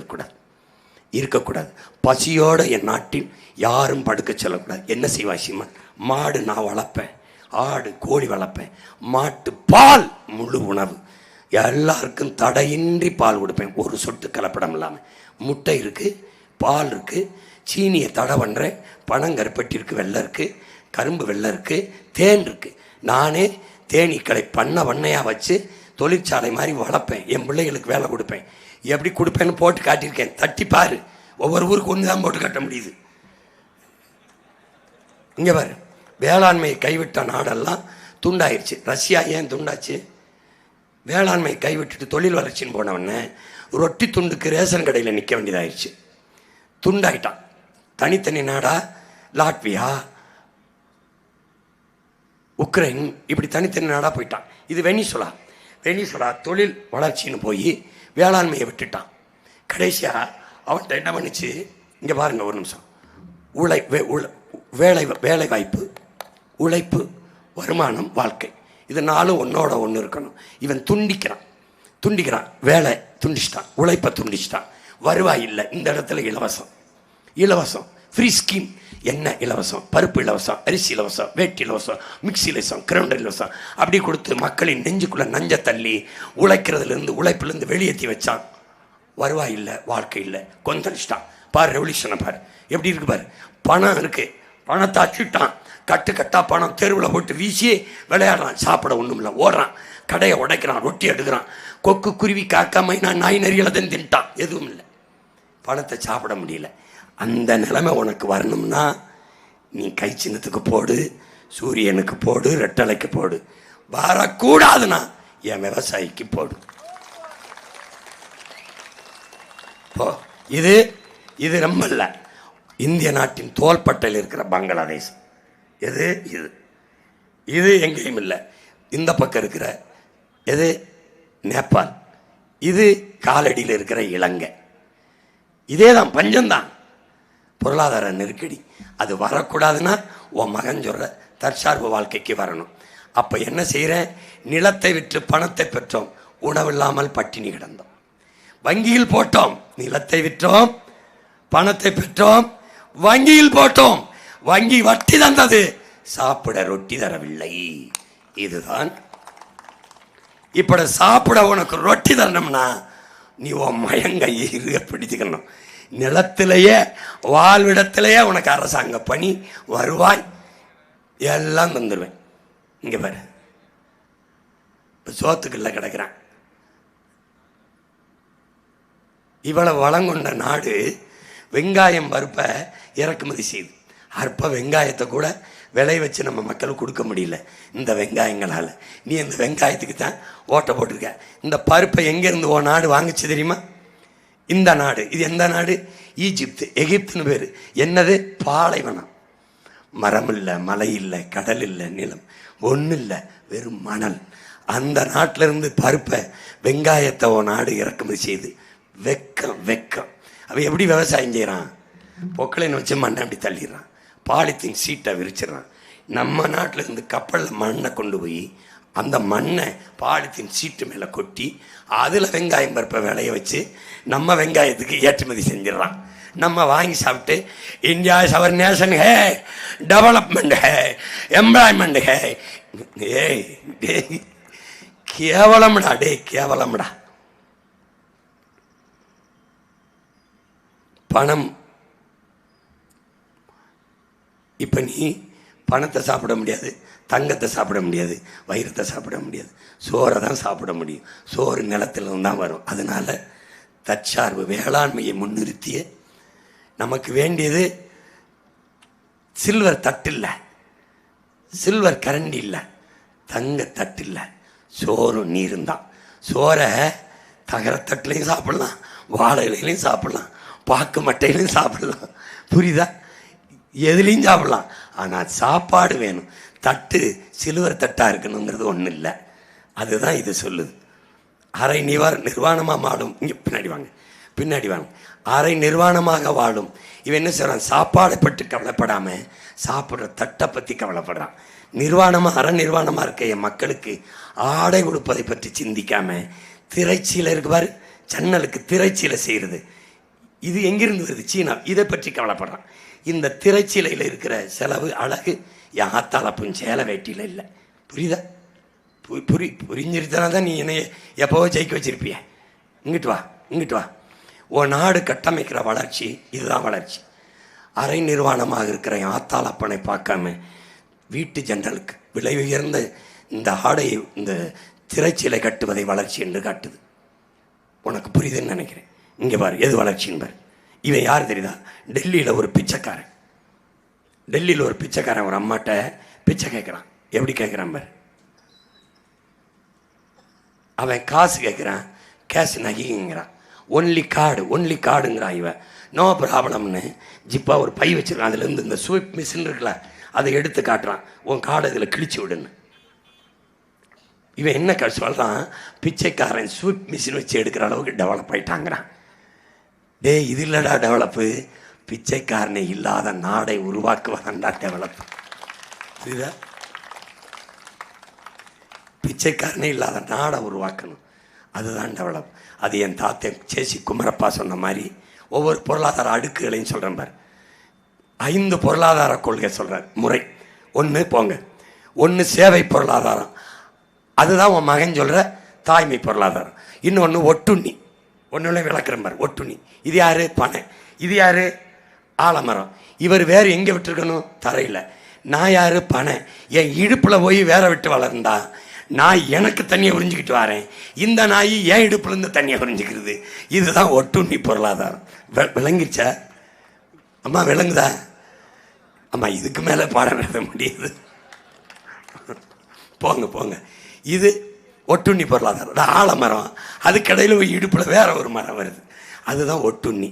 இருக்கக்கூடாது. பசியோட என் நாட்டில் யாரும் படுக்க சொல்லக்கூடாது. என்ன செய்வாய் சீமான்? மாடு நான் வளர்ப்பேன், ஆடு கோழி வளர்ப்பேன், மாட்டு பால் முழு உணவு, எல்லாருக்கும் தடையின்றி பால் கொடுப்பேன், ஒரு சொட்டு கலப்படம் இல்லாமல். முட்டை இருக்குது, பால் இருக்குது, சீனியை தடை பண்ணுறேன், பனங்கருப்பட்டி இருக்குது, வெள்ளை இருக்குது, கரும்பு வெள்ளை இருக்குது, தேன் இருக்குது. நானே தேனீக்களை பண்ணையாக வச்சு தொழிற்சாலை மாதிரி வளர்ப்பேன். என் பிள்ளைகளுக்கு வேலை கொடுப்பேன். எப்படி கொடுப்பேன்னு போட்டு காட்டியிருக்கேன். தட்டி பாரு. ஒவ்வொரு ஊருக்கு ஒன்று தான் போட்டு காட்ட முடியுது. இங்கே பாரு, வேளாண்மையை கைவிட்ட நாடெல்லாம் துண்டாயிருச்சு. ரஷ்யா ஏன் துண்டாச்சு? வேளாண்மை கைவிட்டுட்டு தொழில் வளர்ச்சின்னு போனவொடனே ரொட்டி துண்டுக்கு ரேஷன் கடையில் நிற்க வேண்டியதாகிடுச்சு. துண்டாயிட்டான். தனித்தனி நாடா லாட்வியா, உக்ரைன், இப்படி தனித்தனி நாடாக போயிட்டான். இது வெனிசுலா தொழில் வளர்ச்சின்னு போய் வேளாண்மையை விட்டுட்டான். கடைசியாக அவன்கிட்ட என்ன பண்ணிச்சு? இங்கே பாருங்க ஒரு நிமிஷம். வேலை வாய்ப்பு, உழைப்பு, வருமானம், வாழ்க்கை, இது 4 ஒன்னோட ஒன்று இருக்கணும். இவன் துண்டிக்கிறான். வேலை துண்டிச்சிட்டான், உழைப்பை துண்டிச்சிட்டான். வருவாய் இல்லை. இந்த இடத்துல இலவசம் ஃப்ரீ ஸ்கீம். என்ன இலவசம்? பருப்பு இலவசம், அரிசி இலவசம், வேட்டி இலவசம், மிக்சி இலவசம், கிரைண்டர் இலவசம். அப்படி கொடுத்து மக்களின் நெஞ்சுக்குள்ள நஞ்ச தள்ளி உழைப்பிலிருந்து வெளியேற்றி வச்சான். வருவாய் இல்லை, வாழ்க்கை இல்லை, கொந்தளிச்சிட்டான். பாரு ரெவல்யூஷனை பாரு, எப்படி இருக்கு பாரு. பணம் இருக்கு, பணத்தை அச்சுட்டான். கட்டா பணம் தெருவில் போட்டு வீசி விளையாடுறான். சாப்பிட ஒன்றும் இல்லை, ஓடுறான், கடையை உடைக்கிறான், ரொட்டி எடுக்கிறான். கொக்கு, குருவி, காக்கா, மைனா, நாய், நரிகளை தான் தின்ட்டான். எதுவும் இல்லை, பணத்தை சாப்பிட முடியல. அந்த நிலைமை உனக்கு வரணும்னா நீ கை சின்னத்துக்கு போடு, சூரியனுக்கு போடு, ரெட்டலைக்கு போடு, வரக்கூடாதுன்னா என் விவசாயிக்கு போடு. இது இது ரொம்ப இல்லை, இந்திய நாட்டின் தோள்பட்டையில் இருக்கிற பங்களாதேசம். எது இது இது எங்கேயும் இல்லை. இந்த பக்கம் இருக்கிற எது நேபாள், இது காலடியில் இருக்கிற இலங்கை. இதே தான், பஞ்சம்தான், பொருளாதார நெருக்கடி. அது வரக்கூடாதுன்னா உன் மகன் சொல்ற தற்சார்பு வாழ்க்கைக்கு வரணும். அப்போ என்ன செய்கிறேன்? நிலத்தை விற்று பணத்தை பெற்றோம், உணவில்லாமல் பட்டினி கிடந்தோம். வங்கியில் போட்டோம், நிலத்தை விற்றோம், பணத்தை பெற்றோம், வங்கியில் போட்டோம், வங்கி வட்டி தந்தது, சாப்பிட ரொட்டி தரவில்லை. இதுதான். இப்ப சாப்பிட உனக்கு ரொட்டி தரணும்னா நீ உன் மயங்கையை பிடிச்சுக்கணும். நிலத்திலேயே வாழ்விடத்திலேயே உனக்கு அரசாங்க பணி, வருவாய் எல்லாம் தந்துடுவேன். இங்க பாரு, சோத்துக்குள்ள கிடக்கிறான். இவ்வளவு வளங்கொண்ட நாடு வெங்காயம் பருப்பை இறக்குமதி செய்யுது. அற்ப வெங்காயத்தை கூட விளை வச்சு நம்ம மக்களுக்கு கொடுக்க முடியல இந்த வெங்காயங்களால். நீ இந்த வெங்காயத்துக்கு தான் ஓட்டை போட்டிருக்க. இந்த பருப்பை எங்கேருந்து ஓ நாடு வாங்கிச்சு தெரியுமா? இந்த நாடு. இது எந்த நாடு? ஈஜிப்து, எகிப்துன்னு பேர். என்னது? பாலைவனம். மரம் இல்லை, மலை இல்லை, கடல் இல்லை, நிலம் ஒன்றும் இல்லை, வெறும் மணல். அந்த நாட்டிலிருந்து பருப்பை வெங்காயத்தை ஓ நாடு இறக்குமதி செய்து வெக்கம் வெக்கம். அவன் எப்படி விவசாயம் செய்கிறான்? பொக்கலைன்னு வச்சு மண்ணை அப்படி தள்ளிடுறான், பாலித்தீன் சீட்டை விரிச்சிடறான். நம்ம நாட்டில் இருந்து கப்பலில் மண்ணை கொண்டு போய் அந்த மண்ணை பாலித்தீன் சீட்டு மேலே கொட்டி அதில் வெங்காயம் பருப்பை விளைய வச்சு நம்ம வெங்காயத்துக்கு ஏற்றுமதி செஞ்சிடறான். நம்ம வாங்கி சாப்பிட்டு இந்தியா இஸ் அவர் நேஷன் ஹே, டெவலப்மெண்ட் ஹே, எம்ப்ளாய்மெண்ட் ஹே. ஏய் டே, கேவலம்டா, டே கேவலம்டா. பணம். இப்போ நீ பணத்தை சாப்பிட முடியாது, தங்கத்தை சாப்பிட முடியாது, வைரத்தை சாப்பிட முடியாது, சோறை தான் சாப்பிட முடியும். சோறு நிலத்திலிருந்து தான் வரும். அதனால தற்சார்பு வேளாண்மையை முன்னிறுத்திய நமக்கு வேண்டியது சில்வர் தட்டு இல்லை, சில்வர் கரண்டி இல்லை, தங்க தட்டு இல்லை, சோறும் நீரும் தான். சோறை தகரத்தட்டுலையும் சாப்பிடலாம், வாழை இலையிலையும் சாப்பிடலாம், பாக்கு மட்டையிலையும் சாப்பிடலாம். புரியுதா? எதுலேயும் சாப்பிடலாம். ஆனால் சாப்பாடு வேணும். தட்டு சிலுவர் தட்டாக இருக்கணுங்கிறது ஒன்றும் இல்லை. அதுதான் இது சொல்லுது. அரை நிர்வாணமாக வாழும். இங்கே பின்னாடி வாங்க, பின்னாடி வாங்க. அரை நிர்வாணமாக வாழும். இவன் என்ன சொல்கிறான்? சாப்பாடை பற்றி கவலைப்படாமல் சாப்பிட்ற தட்டை பற்றி கவலைப்படுறான். நிர்வாணமாக அரை நிர்வாணமாக இருக்க என் மக்களுக்கு ஆடை கொடுப்பதை பற்றி சிந்திக்காமல் திரைச்சீலை இருக்கு பாரு, ஜன்னலுக்கு திரைச்சீலை செய்கிறது. இது எங்கிருந்து வருது? சீனா. இதை பற்றி கவலைப்படுறான். இந்த திரைச்சீலையில் இருக்கிற செலவு அழகு என் ஆத்தாளப்பும் சேலை வேட்டியில் இல்லை. புரியுதா? புரிஞ்சிருத்தனா தான் நீ என்னைய எப்போவோ ஜெயிக்க வச்சிருப்பிய. இங்கிட்டு வா, இங்கிட்டு வா. உன் நாடு கட்டமைக்கிற வளர்ச்சி இதுதான் வளர்ச்சி. அரை நிர்வாணமாக இருக்கிற என் ஆத்தாளப்பனை பார்க்காம வீட்டு ஜன்னலுக்கு விலை உயர்ந்த இந்த ஆடையை, இந்த திரைச்சீலை கட்டுவதை வளர்ச்சி என்று காட்டுது. உனக்கு புரியுதுன்னு நினைக்கிறேன். இங்கே பாரு, எது வளர்ச்சின்னு பாரு. இவன் யார் தெரியுதா? டெல்லியில் ஒரு பிச்சைக்காரன். டெல்லியில் ஒரு பிச்சைக்காரன் ஒரு அம்மாட்ட பிச்சை கேட்குறான். எப்படி கேட்குறான் பாரு. அவன் காசு கேட்குறான், கேஷ் நகைங்கிறான். ஒன்லி கார்டுங்கிறான். இவன் நோ ப்ராப்ளம்னு ஜிப்பா ஒரு பை வச்சிருக்கான். அதுலேருந்து இந்த ஸ்வீப் மிஷின் இருக்குல்ல, அதை எடுத்து காட்டுறான். உன் கார்டு இதில் கிழிச்சு விடுன்னு. இவன் என்ன சொல்கிறான்? பிச்சைக்காரன் ஸ்வீப் மிஷின் வச்சு எடுக்கிற அளவுக்கு டெவலப் ஆகிட்டாங்கிறான். டே, இது இல்லடா டெவலப்பு, பிச்சைக்காரனே இல்லாத நாடை உருவாக்குவதாண்டா டெவலப். புரியுதா? பிச்சைக்காரனே இல்லாத நாடை உருவாக்கணும், அதுதான் டெவலப். அது என் தாத்தன் சேசி குமரப்பா சொன்ன மாதிரி ஒவ்வொரு பொருளாதார அடுக்குகளையும் சொல்கிறேன் பாரு. 5 பொருளாதார கொள்கை சொல்கிறார், முறை. 1 போங்க, 1 சேவை பொருளாதாரம், அதுதான் உன் மகன் சொல்கிற தாய்மை பொருளாதாரம். இன்னொன்று ஒட்டுண்ணி, ஒன்றுல விளக்குற மாதிரி ஒட்டுண்ணி. இது யாரு? பனை. இது யாரு? ஆலமரம். இவர் வேறு எங்கே விட்டுருக்கணும்? தரையில். நான் யாரு? பனை. என் இடுப்பில் போய் வேற விட்டு வளர்ந்தா நான் எனக்கு தண்ணியை உறிஞ்சிக்கிட்டு வரேன், இந்த நாய் என் இடுப்புலேருந்து தண்ணியை உறிஞ்சிக்கிறது. இதுதான் ஒட்டுண்ணி பொருளாதாரம். விளங்கிருச்சா அம்மா? விளங்குதா அம்மா? இதுக்கு மேலே பாடம் எழுத முடியாது. போங்க போங்க. இது ஒட்டுண்ணி பொருளாதாரம். ஆலமரம், அதுக்கடையில் ஒரு இடுப்பில் வேற ஒரு மரம் வருது, அதுதான் ஒட்டுண்ணி.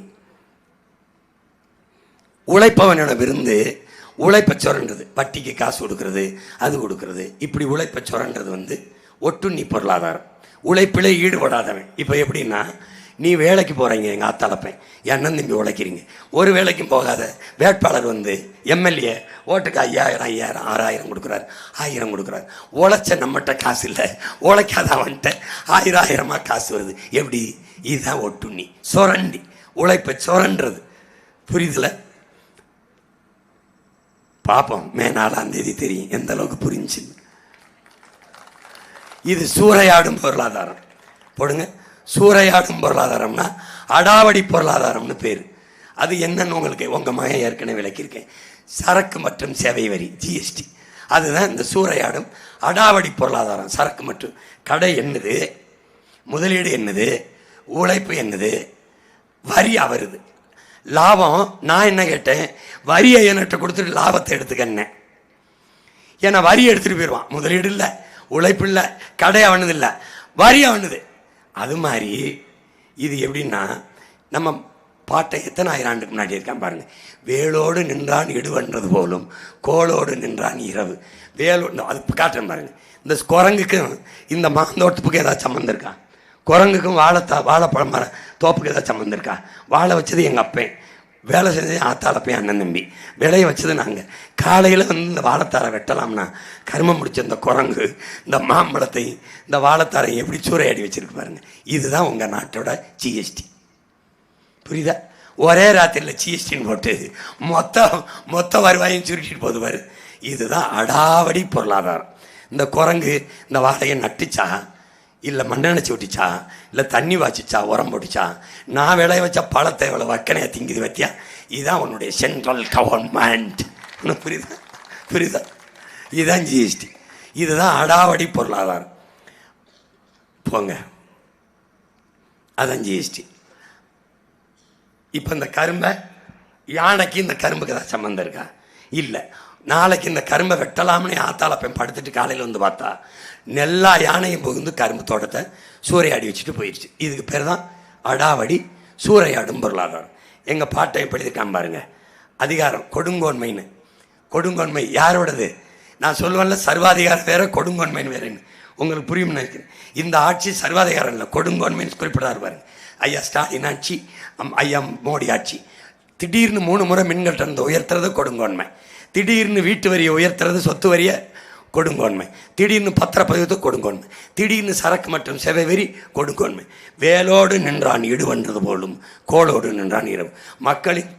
உழைப்பவனிடமிருந்து உழைப்பை சுரண்டுறது, வட்டிக்கு காசு கொடுக்கறது, அது கொடுக்கறது, இப்படி உழைப்பை சுரண்டுறது ஒட்டுண்ணி பொருளாதாரம். உழைப்பிலே ஈடுபடாதவன். இப்போ எப்படின்னா, நீ வேலைக்கு போகிறீங்க, எங்கள் ஆத்தாளப்பேன் என்னன்னு தம்பி உழைக்கிறீங்க, ஒரு வேலைக்கும் போகாத வேட்பாளர் எம்எல்ஏ ஓட்டுக்கு 5000 5000 6000 கொடுக்குறாரு, 1000 கொடுக்குறாரு. உழைச்ச நம்மகிட்ட காசு இல்லை, உழைக்காத அவன்கிட்ட 1000 காசு வருது. எப்படி? இதுதான் ஒட்டுண்ணி, சுரண்டி, உழைப்பை சுரண்டுறது. புரியுதுல? பார்ப்போம், மே 4ஆம் தேதி தெரியும் எந்த அளவுக்கு புரிஞ்சு. இது சூறையாடும் பொருளாதாரம். போடுங்க, சூறையாடும் பொருளாதாரம்னா அடாவடி பொருளாதாரம்னு பேர். அது என்னன்னு உங்களுக்கு உங்கள் மகன் ஏற்கனவே விளக்கியிருக்கேன். சரக்கு மற்றும் சேவை வரி, ஜிஎஸ்டி, அதுதான் இந்த சூறையாடும் அடாவடி பொருளாதாரம். சரக்கு மற்றும் கடை என்னது, முதலீடு என்னது, உழைப்பு என்னது, வரி வருது, லாபம். நான் என்ன கேட்டேன், வரியை என்கிட்ட கொடுத்துட்டு லாபத்தை எடுத்துக்கன்னேன். ஏன்னா வரி எடுத்துகிட்டு போயிடுவான். முதலீடு இல்லை, உழைப்பு இல்லை, கடை அவனது இல்லை, வரி அவனது. அது மாதிரி இது எப்படின்னா, நம்ம பாட்டை எத்தனை ஆயிரம் ஆண்டுக்கு முன்னாடி இருக்கான் பாருங்க. வேலோடு நின்றான் இடுவன்றது போலும், கோளோடு நின்றான் இரவு. வேலோடு, அது காட்டுறேன் பாருங்க. இந்த குரங்குக்கும் இந்த மாந்தோட்டத்துக்கு ஏதாவது சம்மந்தம் இருக்கா? குரங்குக்கும் வாழைப்பழம் மரம் தோப்புக்கு ஏதாவது சம்மந்தம் இருக்கா? வாழை வச்சது எங்கள் அப்பேன், வேலை செஞ்சது ஆத்தாளப்பேன், அண்ணன் தம்பி. விளைய வச்சது நாங்கள். காலையில் இந்த வாழைத்தாரை வெட்டலாம்னா கருமம் முடிச்ச இந்த குரங்கு இந்த மாம்பழத்தை இந்த வாழைத்தாரை எப்படி சூறையாடி வச்சிருக்கு பாருங்க. இதுதான் உங்கள் நாட்டோட ஜிஎஸ்டி. புரியுதா? ஒரே ராத்திரியில் ஜிஎஸ்டின்னு போட்டு மொத்த வருவாயும் சுருட்டிட்டு போது பாரு. இதுதான் அடாவடி பொருளாதாரம். இந்த குரங்கு இந்த வாழையை நட்டுச்சா, இல்லை மண்ணெண்ணெச்சி விட்டுச்சா, இல்லை தண்ணி வாச்சிச்சா, உரம் போட்டுச்சா, நான் விளைய வச்ச பழத்தை எவ்வளோ வக்கனையாக திங்குது வத்தியா? இதுதான் உன்னுடைய சென்ட்ரல் கவர்மெண்ட். புரியுதா? புரியுதா? இதுதான் ஜிஎஸ்டி. இதுதான் அடாவடி பொருளாதாரம். போங்க, அதான் ஜிஎஸ்டி. இப்போ இந்த கரும்பை, யானைக்கு இந்த கரும்புக்கு ஏதாவது சம்மந்தம் இருக்கா? இல்லை. நாளைக்கு இந்த கரும்பை வெட்டலாம்னு ஆத்தாளப்பேன் படுத்துட்டு காலையில் பார்த்தா எல்லா யானையும் புகுந்து கரும்பு தோட்டத்தை சூறையாடி வச்சுட்டு போயிடுச்சு. இதுக்கு பேர் தான் அடாவடி, சூறையாடும் பொருளாதாரம். எங்கள் பாட்டை எப்படி இருக்கான் பாருங்க. அதிகாரம் கொடுங்கோன்மைன்னு. கொடுங்கோன்மை யாரோடது? நான் சொல்லுவேன்ல, சர்வாதிகாரம் வேற, கொடுங்கோன்மைன்னு வேறேன்னு. உங்களுக்கு புரியும்னு நினைக்கிறேன். இந்த ஆட்சி சர்வாதிகாரம் இல்லை, கொடுங்கோன்மைன்னு குறிப்பிடாரு பாருங்க. ஐயா ஸ்டாலின் ஆட்சி, ஐயா மோடி ஆட்சி. திடீர்னு 3 முறை மின்கட்டணத்தை உயர்த்துறது கொடுங்கோன்மை, திடீர்னு வீட்டு வரியை உயர்த்துறது, சொத்து வரியை கொடுங்கோன்மை, திடீர்னு பத்திரப்பதிவத்தை கொடுங்கோன்மை, திடீர்னு சரக்கு மற்றும் சேவை வரி கொடுங்கோன்மை. வேலோடு நின்றான் இடுவன்றது போலும், கோளோடு நின்றான் இரவு. மக்களின்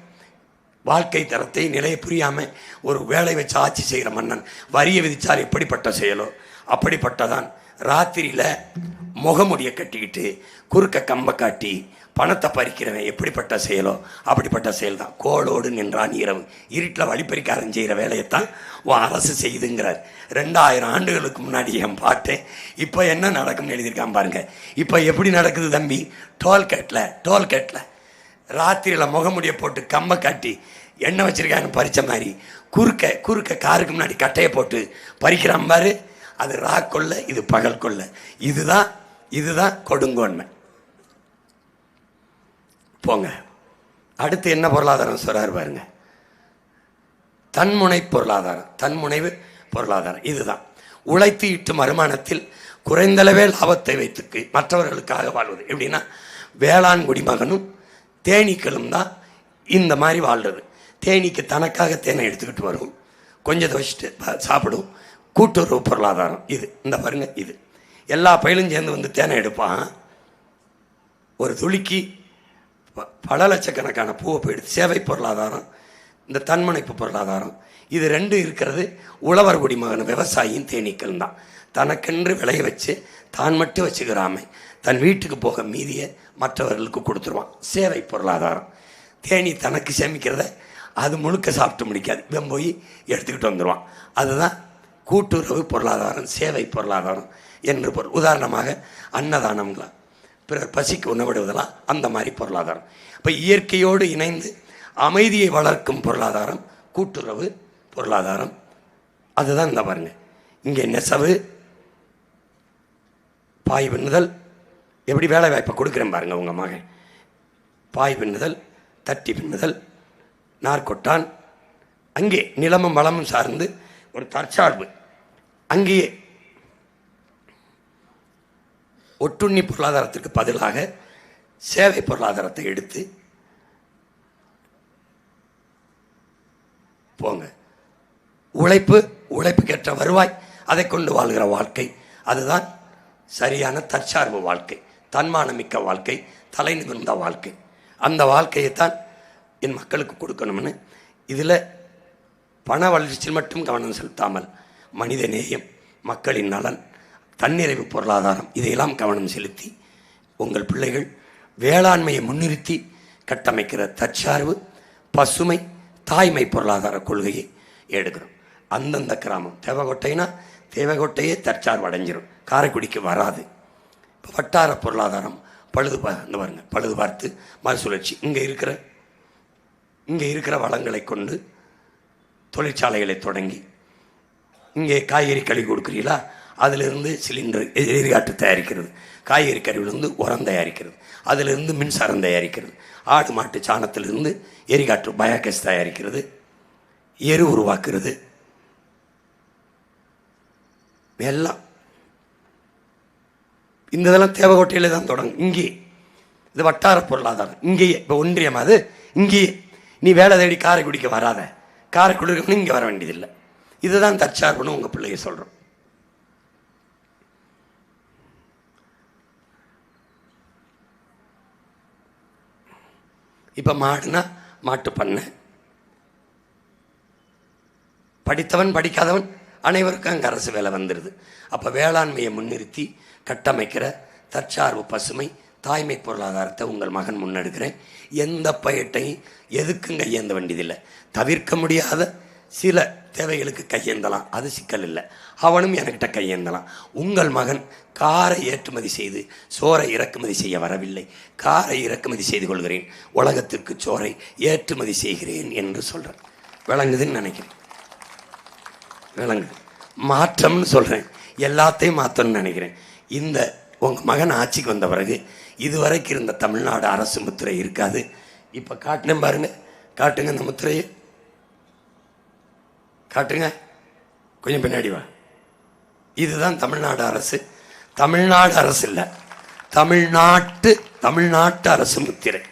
வாழ்க்கை தரத்தை நிலையை புரியாமல் ஒரு வேலை வச்சு ஆட்சி செய்கிற மன்னன் வரியை விதித்தால் எப்படிப்பட்ட செயலோ அப்படிப்பட்டதான். ராத்திரியில் முகமுடியை கட்டிக்கிட்டு குறுக்க கம்பை காட்டி பணத்தை பறிக்கிறவன் எப்படிப்பட்ட செயலோ அப்படிப்பட்ட செயல் தான். கோளோடு நின்றான் இரவு. இருட்டில் வழிப்பறிக்காரன் செய்கிற வேலையைத்தான் அரசு செய்துங்கிறார். 2000 ஆண்டுகளுக்கு முன்னாடி என் பாட்டு இப்போ என்ன நடக்கும்னு எழுதியிருக்கான் பாருங்க. இப்போ எப்படி நடக்குது தம்பி? டோல்கேட்டில் ராத்திரியில் முகமுடியை போட்டு கம்பை காட்டி எண்ணெய் வச்சிருக்கான்னு பறித்த மாதிரி குறுக்க காருக்கு முன்னாடி கட்டையை போட்டு பறிக்கிறான் பாரு. அது கொள்ள, இது பகல் கொள்ள. இதுதான் கொடுங்கோன்மை. போங்க, அடுத்து என்ன பொருளாதாரம் சொல்றாரு பாருங்க. தன்முனை பொருளாதாரம், தன்முனைவு பொருளாதாரம். இதுதான் உழைத்து ஈட்டும் வருமானத்தில் குறைந்தளவே லாபத்தை வைத்து மற்றவர்களுக்காக வாழ்வது. எப்படின்னா, வேளாண் குடிமகனும் தேனீக்களும் தான் இந்த மாதிரி வாழ்றது. தேனீக்கு தனக்காக தேனை எடுத்துக்கிட்டு வரும், கொஞ்சத்தை வச்சுட்டு சாப்பிடும். கூட்டுறவு பொருளாதாரம் இது. இந்த பாருங்க, இது எல்லா பயிலும் சேர்ந்து தேனை எடுப்பான். ஒரு துளிக்கு பல லட்சக்கணக்கான பூவை போயிடுது. சேவை பொருளாதாரம், இந்த தன்முனைப்பு பொருளாதாரம், இது 2 இருக்கிறது உழவர் குடிமகன் விவசாயியும் தேனீக்கள் தான். தனக்கென்று விளைய வச்சு தான் மட்டும் வச்சுக்கிறாம தன் வீட்டுக்கு போக மீதியை மற்றவர்களுக்கு கொடுத்துருவான். சேவை பொருளாதாரம். தேனி தனக்கு சேமிக்கிறத அது முழுக்க சாப்பிட்டு முடிக்காது, இவன் போய் எடுத்துக்கிட்டு வந்துடுவான். அதுதான் கூட்டுறவு பொருளாதாரம், சேவை பொருளாதாரம் என்று பொருள். உதாரணமாக அன்னதானம்லாம், பிறர் பசிக்கு உணவிடுவதெல்லாம் அந்த மாதிரி பொருளாதாரம். இப்போ இயற்கையோடு இணைந்து அமைதியை வளர்க்கும் பொருளாதாரம் கூட்டுறவு பொருளாதாரம். அதுதான் இந்த பாருங்க, இங்கே நெசவு, பாய் பின்னுதல், எப்படி வேலை வாய்ப்பை கொடுக்குறேன் பாருங்கள் உங்கள் மகன். பாய் பின்னுதல், தட்டி பின்னுதல், நார்கொட்டான், அங்கே நிலமும் வளமும் சார்ந்து ஒரு தற்சார்பு. அங்கேயே ஒட்டுண்ணி பொருளாதாரத்திற்கு பதிலாக சேவை பொருளாதாரத்தை எடுத்து போங்க. உழைப்புக்கேற்ற வருவாய், அதை கொண்டு வாழ்கிற வாழ்க்கை, அதுதான் சரியான தற்சார்பு வாழ்க்கை, தன்மானமிக்க வாழ்க்கை, தலை நிமிர்ந்த வாழ்க்கை. அந்த வாழ்க்கையைத்தான் என் மக்களுக்கு கொடுக்கணும்னு இதில் பண வளர்ச்சியில் மட்டும் கவனம் செலுத்தாமல் மனித நேயம், மக்களின் நலன், தன்னிறைவு பொருளாதாரம், இதையெல்லாம் கவனம் செலுத்தி உங்கள் பிள்ளைகள் வேளாண்மையை முன்னிறுத்தி கட்டமைக்கிற தற்சார்பு, பசுமை, தாய்மை பொருளாதார கொள்கையை எடுக்கிறோம். அந்தந்த கிராமம் தேவகோட்டைனா தேவகோட்டையே தற்சார்பு அடைஞ்சிடும், காரைக்குடிக்கு வராது. இப்போ வட்டார பொருளாதாரம் பழுது பாருங்க, பழுது பார்த்து மறுசுழற்சி. இங்கே இருக்கிற வளங்களை கொண்டு தொழிற்சாலைகளை தொடங்கி, இங்கே காய்கறி கழுவி கொடுக்குறீங்களா, அதிலிருந்து சிலிண்டர் எரிகாட்டு தயாரிக்கிறது, காய்கறி கருவிலிருந்து உரம் தயாரிக்கிறது, அதிலிருந்து மின்சாரம் தயாரிக்கிறது, ஆடு மாட்டு சாணத்திலிருந்து எரிகாட்டு பயோகேஸ் தயாரிக்கிறது, எரு உருவாக்குறது, எல்லாம் இந்த இதெல்லாம் தேவகோட்டையில் தான் தொடங்கும். இங்கே இது வட்டார பொருளாதாரம். இங்கேயே இப்போ ஒன்றியம், அது இங்கேயே. நீ வேலை தேடி காரைக்குடிக்க வராத, காரைக்குடி இங்கே வர வேண்டியதில்லை. இதுதான் தற்சார்புன்னு உங்கள் பிள்ளைய சொல்கிறோம். இப்போ மாடுனா மாட்டு பண்ணை, படித்தவன் படிக்காதவன் அனைவருக்கும் அங்கே அரசு வேலை வந்துடுது. அப்போ வேளாண்மையை முன்னிறுத்தி கட்டமைக்கிற தற்சார்பு, பசுமை, தாய்மை பொருளாதாரத்தை உங்கள் மகன் முன்னெடுக்கிறேன். எந்த பயிர்ட்டையும் எதுக்கும் கையேந்த வேண்டியதில்லை. தவிர்க்க முடியாத சில தேவைகளுக்கு கையேந்தலாம், அது சிக்கல் இல்லை. அவனும் என்கிட்ட கையேந்தலாம். உங்கள் மகன் காரை ஏற்றுமதி செய்து சோறை இறக்குமதி செய்ய வரவில்லை, காரை இறக்குமதி செய்து கொள்கிறேன், உலகத்திற்கு சோறை ஏற்றுமதி செய்கிறேன் என்று சொல்கிறேன். விளங்குதுன்னு நினைக்கிறேன். விளங்குது. மாற்றம்னு சொல்கிறேன், எல்லாத்தையும் மாற்றணும்னு நினைக்கிறேன். இந்த உங்கள் மகன் ஆட்சிக்கு வந்த பிறகு இதுவரைக்கும் இருந்த தமிழ்நாடு அரசு முத்திரை இருக்காது. இப்போ காட்டினேன் பாருங்க, காட்டுங்க இந்த முத்திரையை, காட்டுங்க, கொஞ்சம் பின்னாடி வா. இதுதான் தமிழ்நாடு அரசு. தமிழ்நாடு அரசு இல்லை, தமிழ்நாட்டு அரசு முத்திரை.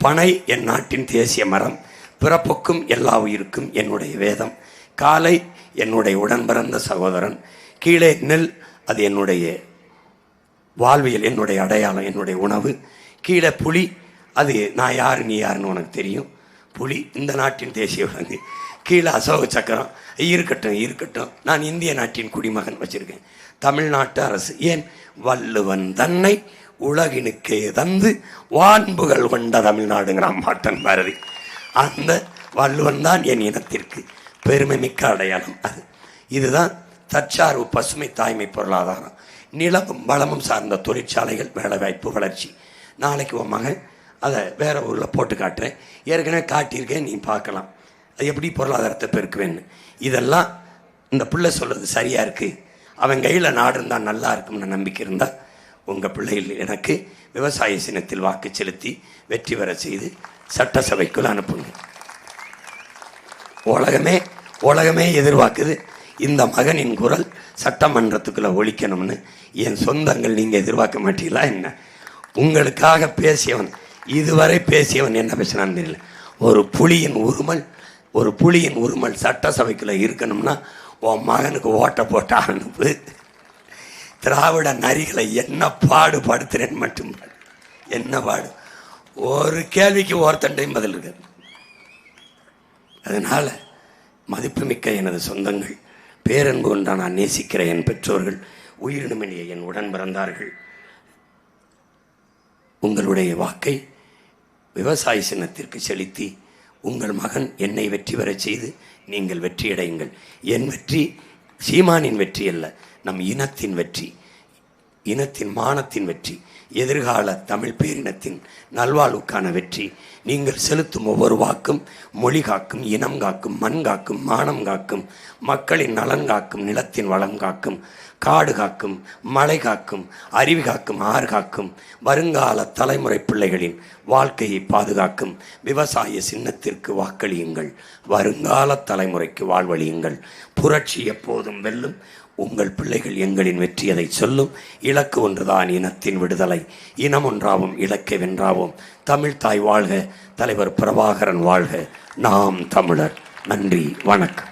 பனை என் நாட்டின் தேசிய மரம், பிறப்புக்கும் எல்லா உயிருக்கும் என்னுடைய வேதம், காலை என்னுடைய உடன் பிறந்த சகோதரன், கீழே நெல் அது என்னுடைய வாழ்வியல், என்னுடைய அடையாளம், என்னுடைய உணவு, கீழே புலி அது நான் யார் நீ யாருன்னு உனக்கு தெரியும், புலி இந்த நாட்டின் தேசிய விலங்கு, கீழே அசோக சக்கரம், இருக்கட்டும் நான் இந்திய நாட்டின் குடிமகன் வச்சிருக்கேன். தமிழ்நாட்டு அரசு. ஏன்? வள்ளுவன் தன்னை உலகினுக்கே தந்து வான்புகள் கொண்ட தமிழ்நாடுங்கிறான் மாட்டன் பாரதி. அந்த வள்ளுவன் தான் என் இனத்திற்கு பெருமை மிக்க அடையாளம். அது இதுதான் தற்சார்பு, பசுமை, தாய்மை பொருளாதாரம், நிலமும் வளமும் சார்ந்த தொழிற்சாலைகள், வேலைவாய்ப்பு, வளர்ச்சி. நாளைக்கு உன் மகன் அதை வேற ஊரில் போட்டு காட்டுறேன், ஏற்கனவே காட்டியிருக்கேன், நீ பார்க்கலாம் அது எப்படி பொருளாதாரத்தை பெருக்குவேன்னு. இதெல்லாம் இந்த பிள்ளை சொல்கிறது சரியாக இருக்குது, அவன் கையில் நாடு இருந்தால் நல்லா இருக்கும்னு நம்பிக்கை இருந்தால் உங்கள் பிள்ளைகள் எனக்கு விவசாய சின்னத்தில் வாக்கு செலுத்தி வெற்றி பெற செய்து சட்டசபைக்குள் அனுப்புங்க. உலகமே எதிர்பார்க்குது இந்த மகனின் குரல் சட்டமன்றத்துக்குள்ளே ஒழிக்கணும்னு. என் சொந்தங்கள் நீங்கள் எதிர்பார்க்க மாட்டீங்களா என்ன? உங்களுக்காக பேசியவன், இதுவரை பேசியவன் என்ன பேசினான்னு தெரியல. ஒரு புலியின் உருமல் சட்டசபைக்குள்ளே இருக்கணும்னா உன் மகனுக்கு ஓட்டை போட்டா அனுப்பு. திராவிட நரிகளை என்ன பாடுபடுத்துறேன்னு மட்டும் என்ன பாடு. ஒரு கேள்விக்கு ஒருத்தண்டையும் பதில் இருக்காது. அதனால் மதிப்புமிக்க எனது சொந்தங்கள், பேரன்பு கொண்டா நான் நேசிக்கிற என் பெற்றோர்கள், உயிரினுமினிய என் உடன் பிறந்தார்கள், உங்களுடைய வாக்கை விவசாய சின்னத்திற்கு செலுத்தி உங்கள் மகன் என்னை வெற்றி பெறச் செய்து நீங்கள் வெற்றியடையுங்கள். என் வெற்றி சீமானின் வெற்றி அல்ல, நம் இனத்தின் வெற்றி. இனத்தின் மானத்தின் வெற்றி, எதிர்கால தமிழ் பேரினத்தின் நல்வாழ்வுக்கான வெற்றி. நீங்கள் செலுத்தும் ஒவ்வொரு வாக்கும் மொழி காக்கும், இனம் காக்கும், மண் காக்கும், மானம் காக்கும், மக்களின் நலன் காக்கும், நிலத்தின் வளம் காக்கும், காடு காக்கும், மலை காக்கும், அருவி காக்கும், ஆறு காக்கும், வருங்கால தலைமுறை பிள்ளைகளின் வாழ்க்கையை பாதுகாக்கும். விவசாய சின்னத்திற்கு வாக்களியுங்கள், வருங்கால தலைமுறைக்கு வாழ்வழியுங்கள். புரட்சி எப்போதும் வெல்லும். உங்கள் பிள்ளைகள் எங்களின் வெற்றி அதை சொல்லும். இலக்கு ஒன்றுதான், இனத்தின் விடுதலை. இனம் ஒன்றாவும் இலக்கை வென்றாவும். தமிழ் தாய் வாழ்க, தலைவர் பிரபாகரன் வாழ்க. நாம் தமிழர். நன்றி, வணக்கம்.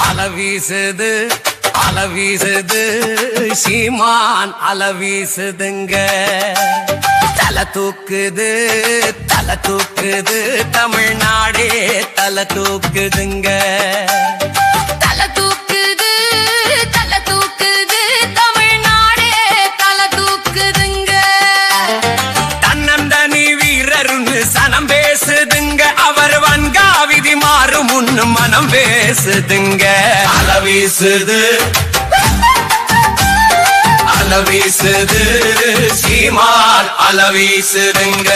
அலவீசுது அலவீசுது சீமான் அலவீசுதுங்க. தலை தூக்குது தலை தூக்குது தமிழ்நாடே தலை தூக்குதுங்க. தலை தூக்குது தலை தூக்குது தமிழ்நாடே தலை தூக்குதுங்க. தன்னந்தனி வீரருன்னு சனம் பேசுதுங்க. அவர் வன்காவிதி மாறும் முன்னு மனம் பேசுதுங்க. அலவீசுது அலவீசுது சீமான் அலவீசுதுங்க.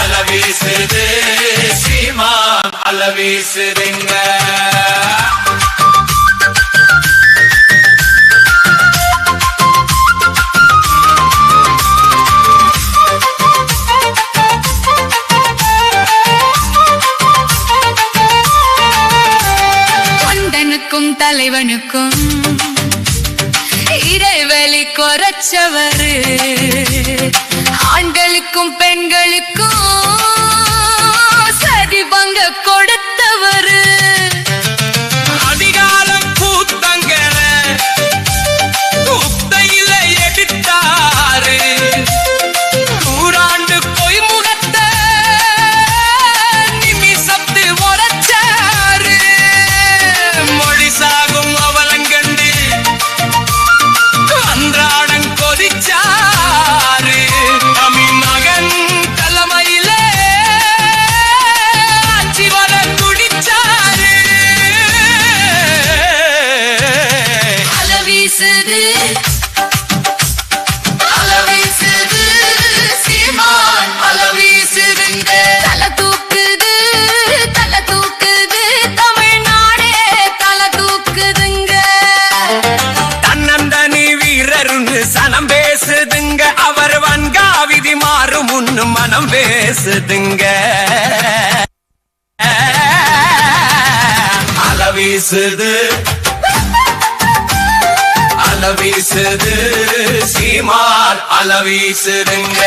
அலவீசுது சீமான் அலவீசுதுங்க. தொண்டனுக்கும் தலைவனுக்கும் இறைவழி குறைச்சவரு, ஆண்களுக்கும் பெண்களுக்கும் சதி பங்க கொடுத்தவரு. அதிகாரம் கூத்தங்கள உத்தையில எடுத்தாரு. நூறாண்டு பொய் முகத்தை நிமிஷத்து உரைச்சாரு. மொழி சாகும் அவலங்கண்டு அன்றாடம் கொதிச்சாரு. தமிழ் மகன் தலைமையில ஆட்சி வர துடிச்சாரு. அலவீசுது அலவீசுது சீமான் அலவீசுதுங்க. தலை தூக்குது தலை தூக்குது தமிழ்நாடே தலை தூக்குதுங்க. தன்னந்தனி வீரருன்னு சனம் பேசுதுங்க. அவர் வன்காவிதி மாறும் முன்னு மனம் பேசுதுங்க. அலவீசுது அலவீசுது சீமான் அலவீசுதுங்க.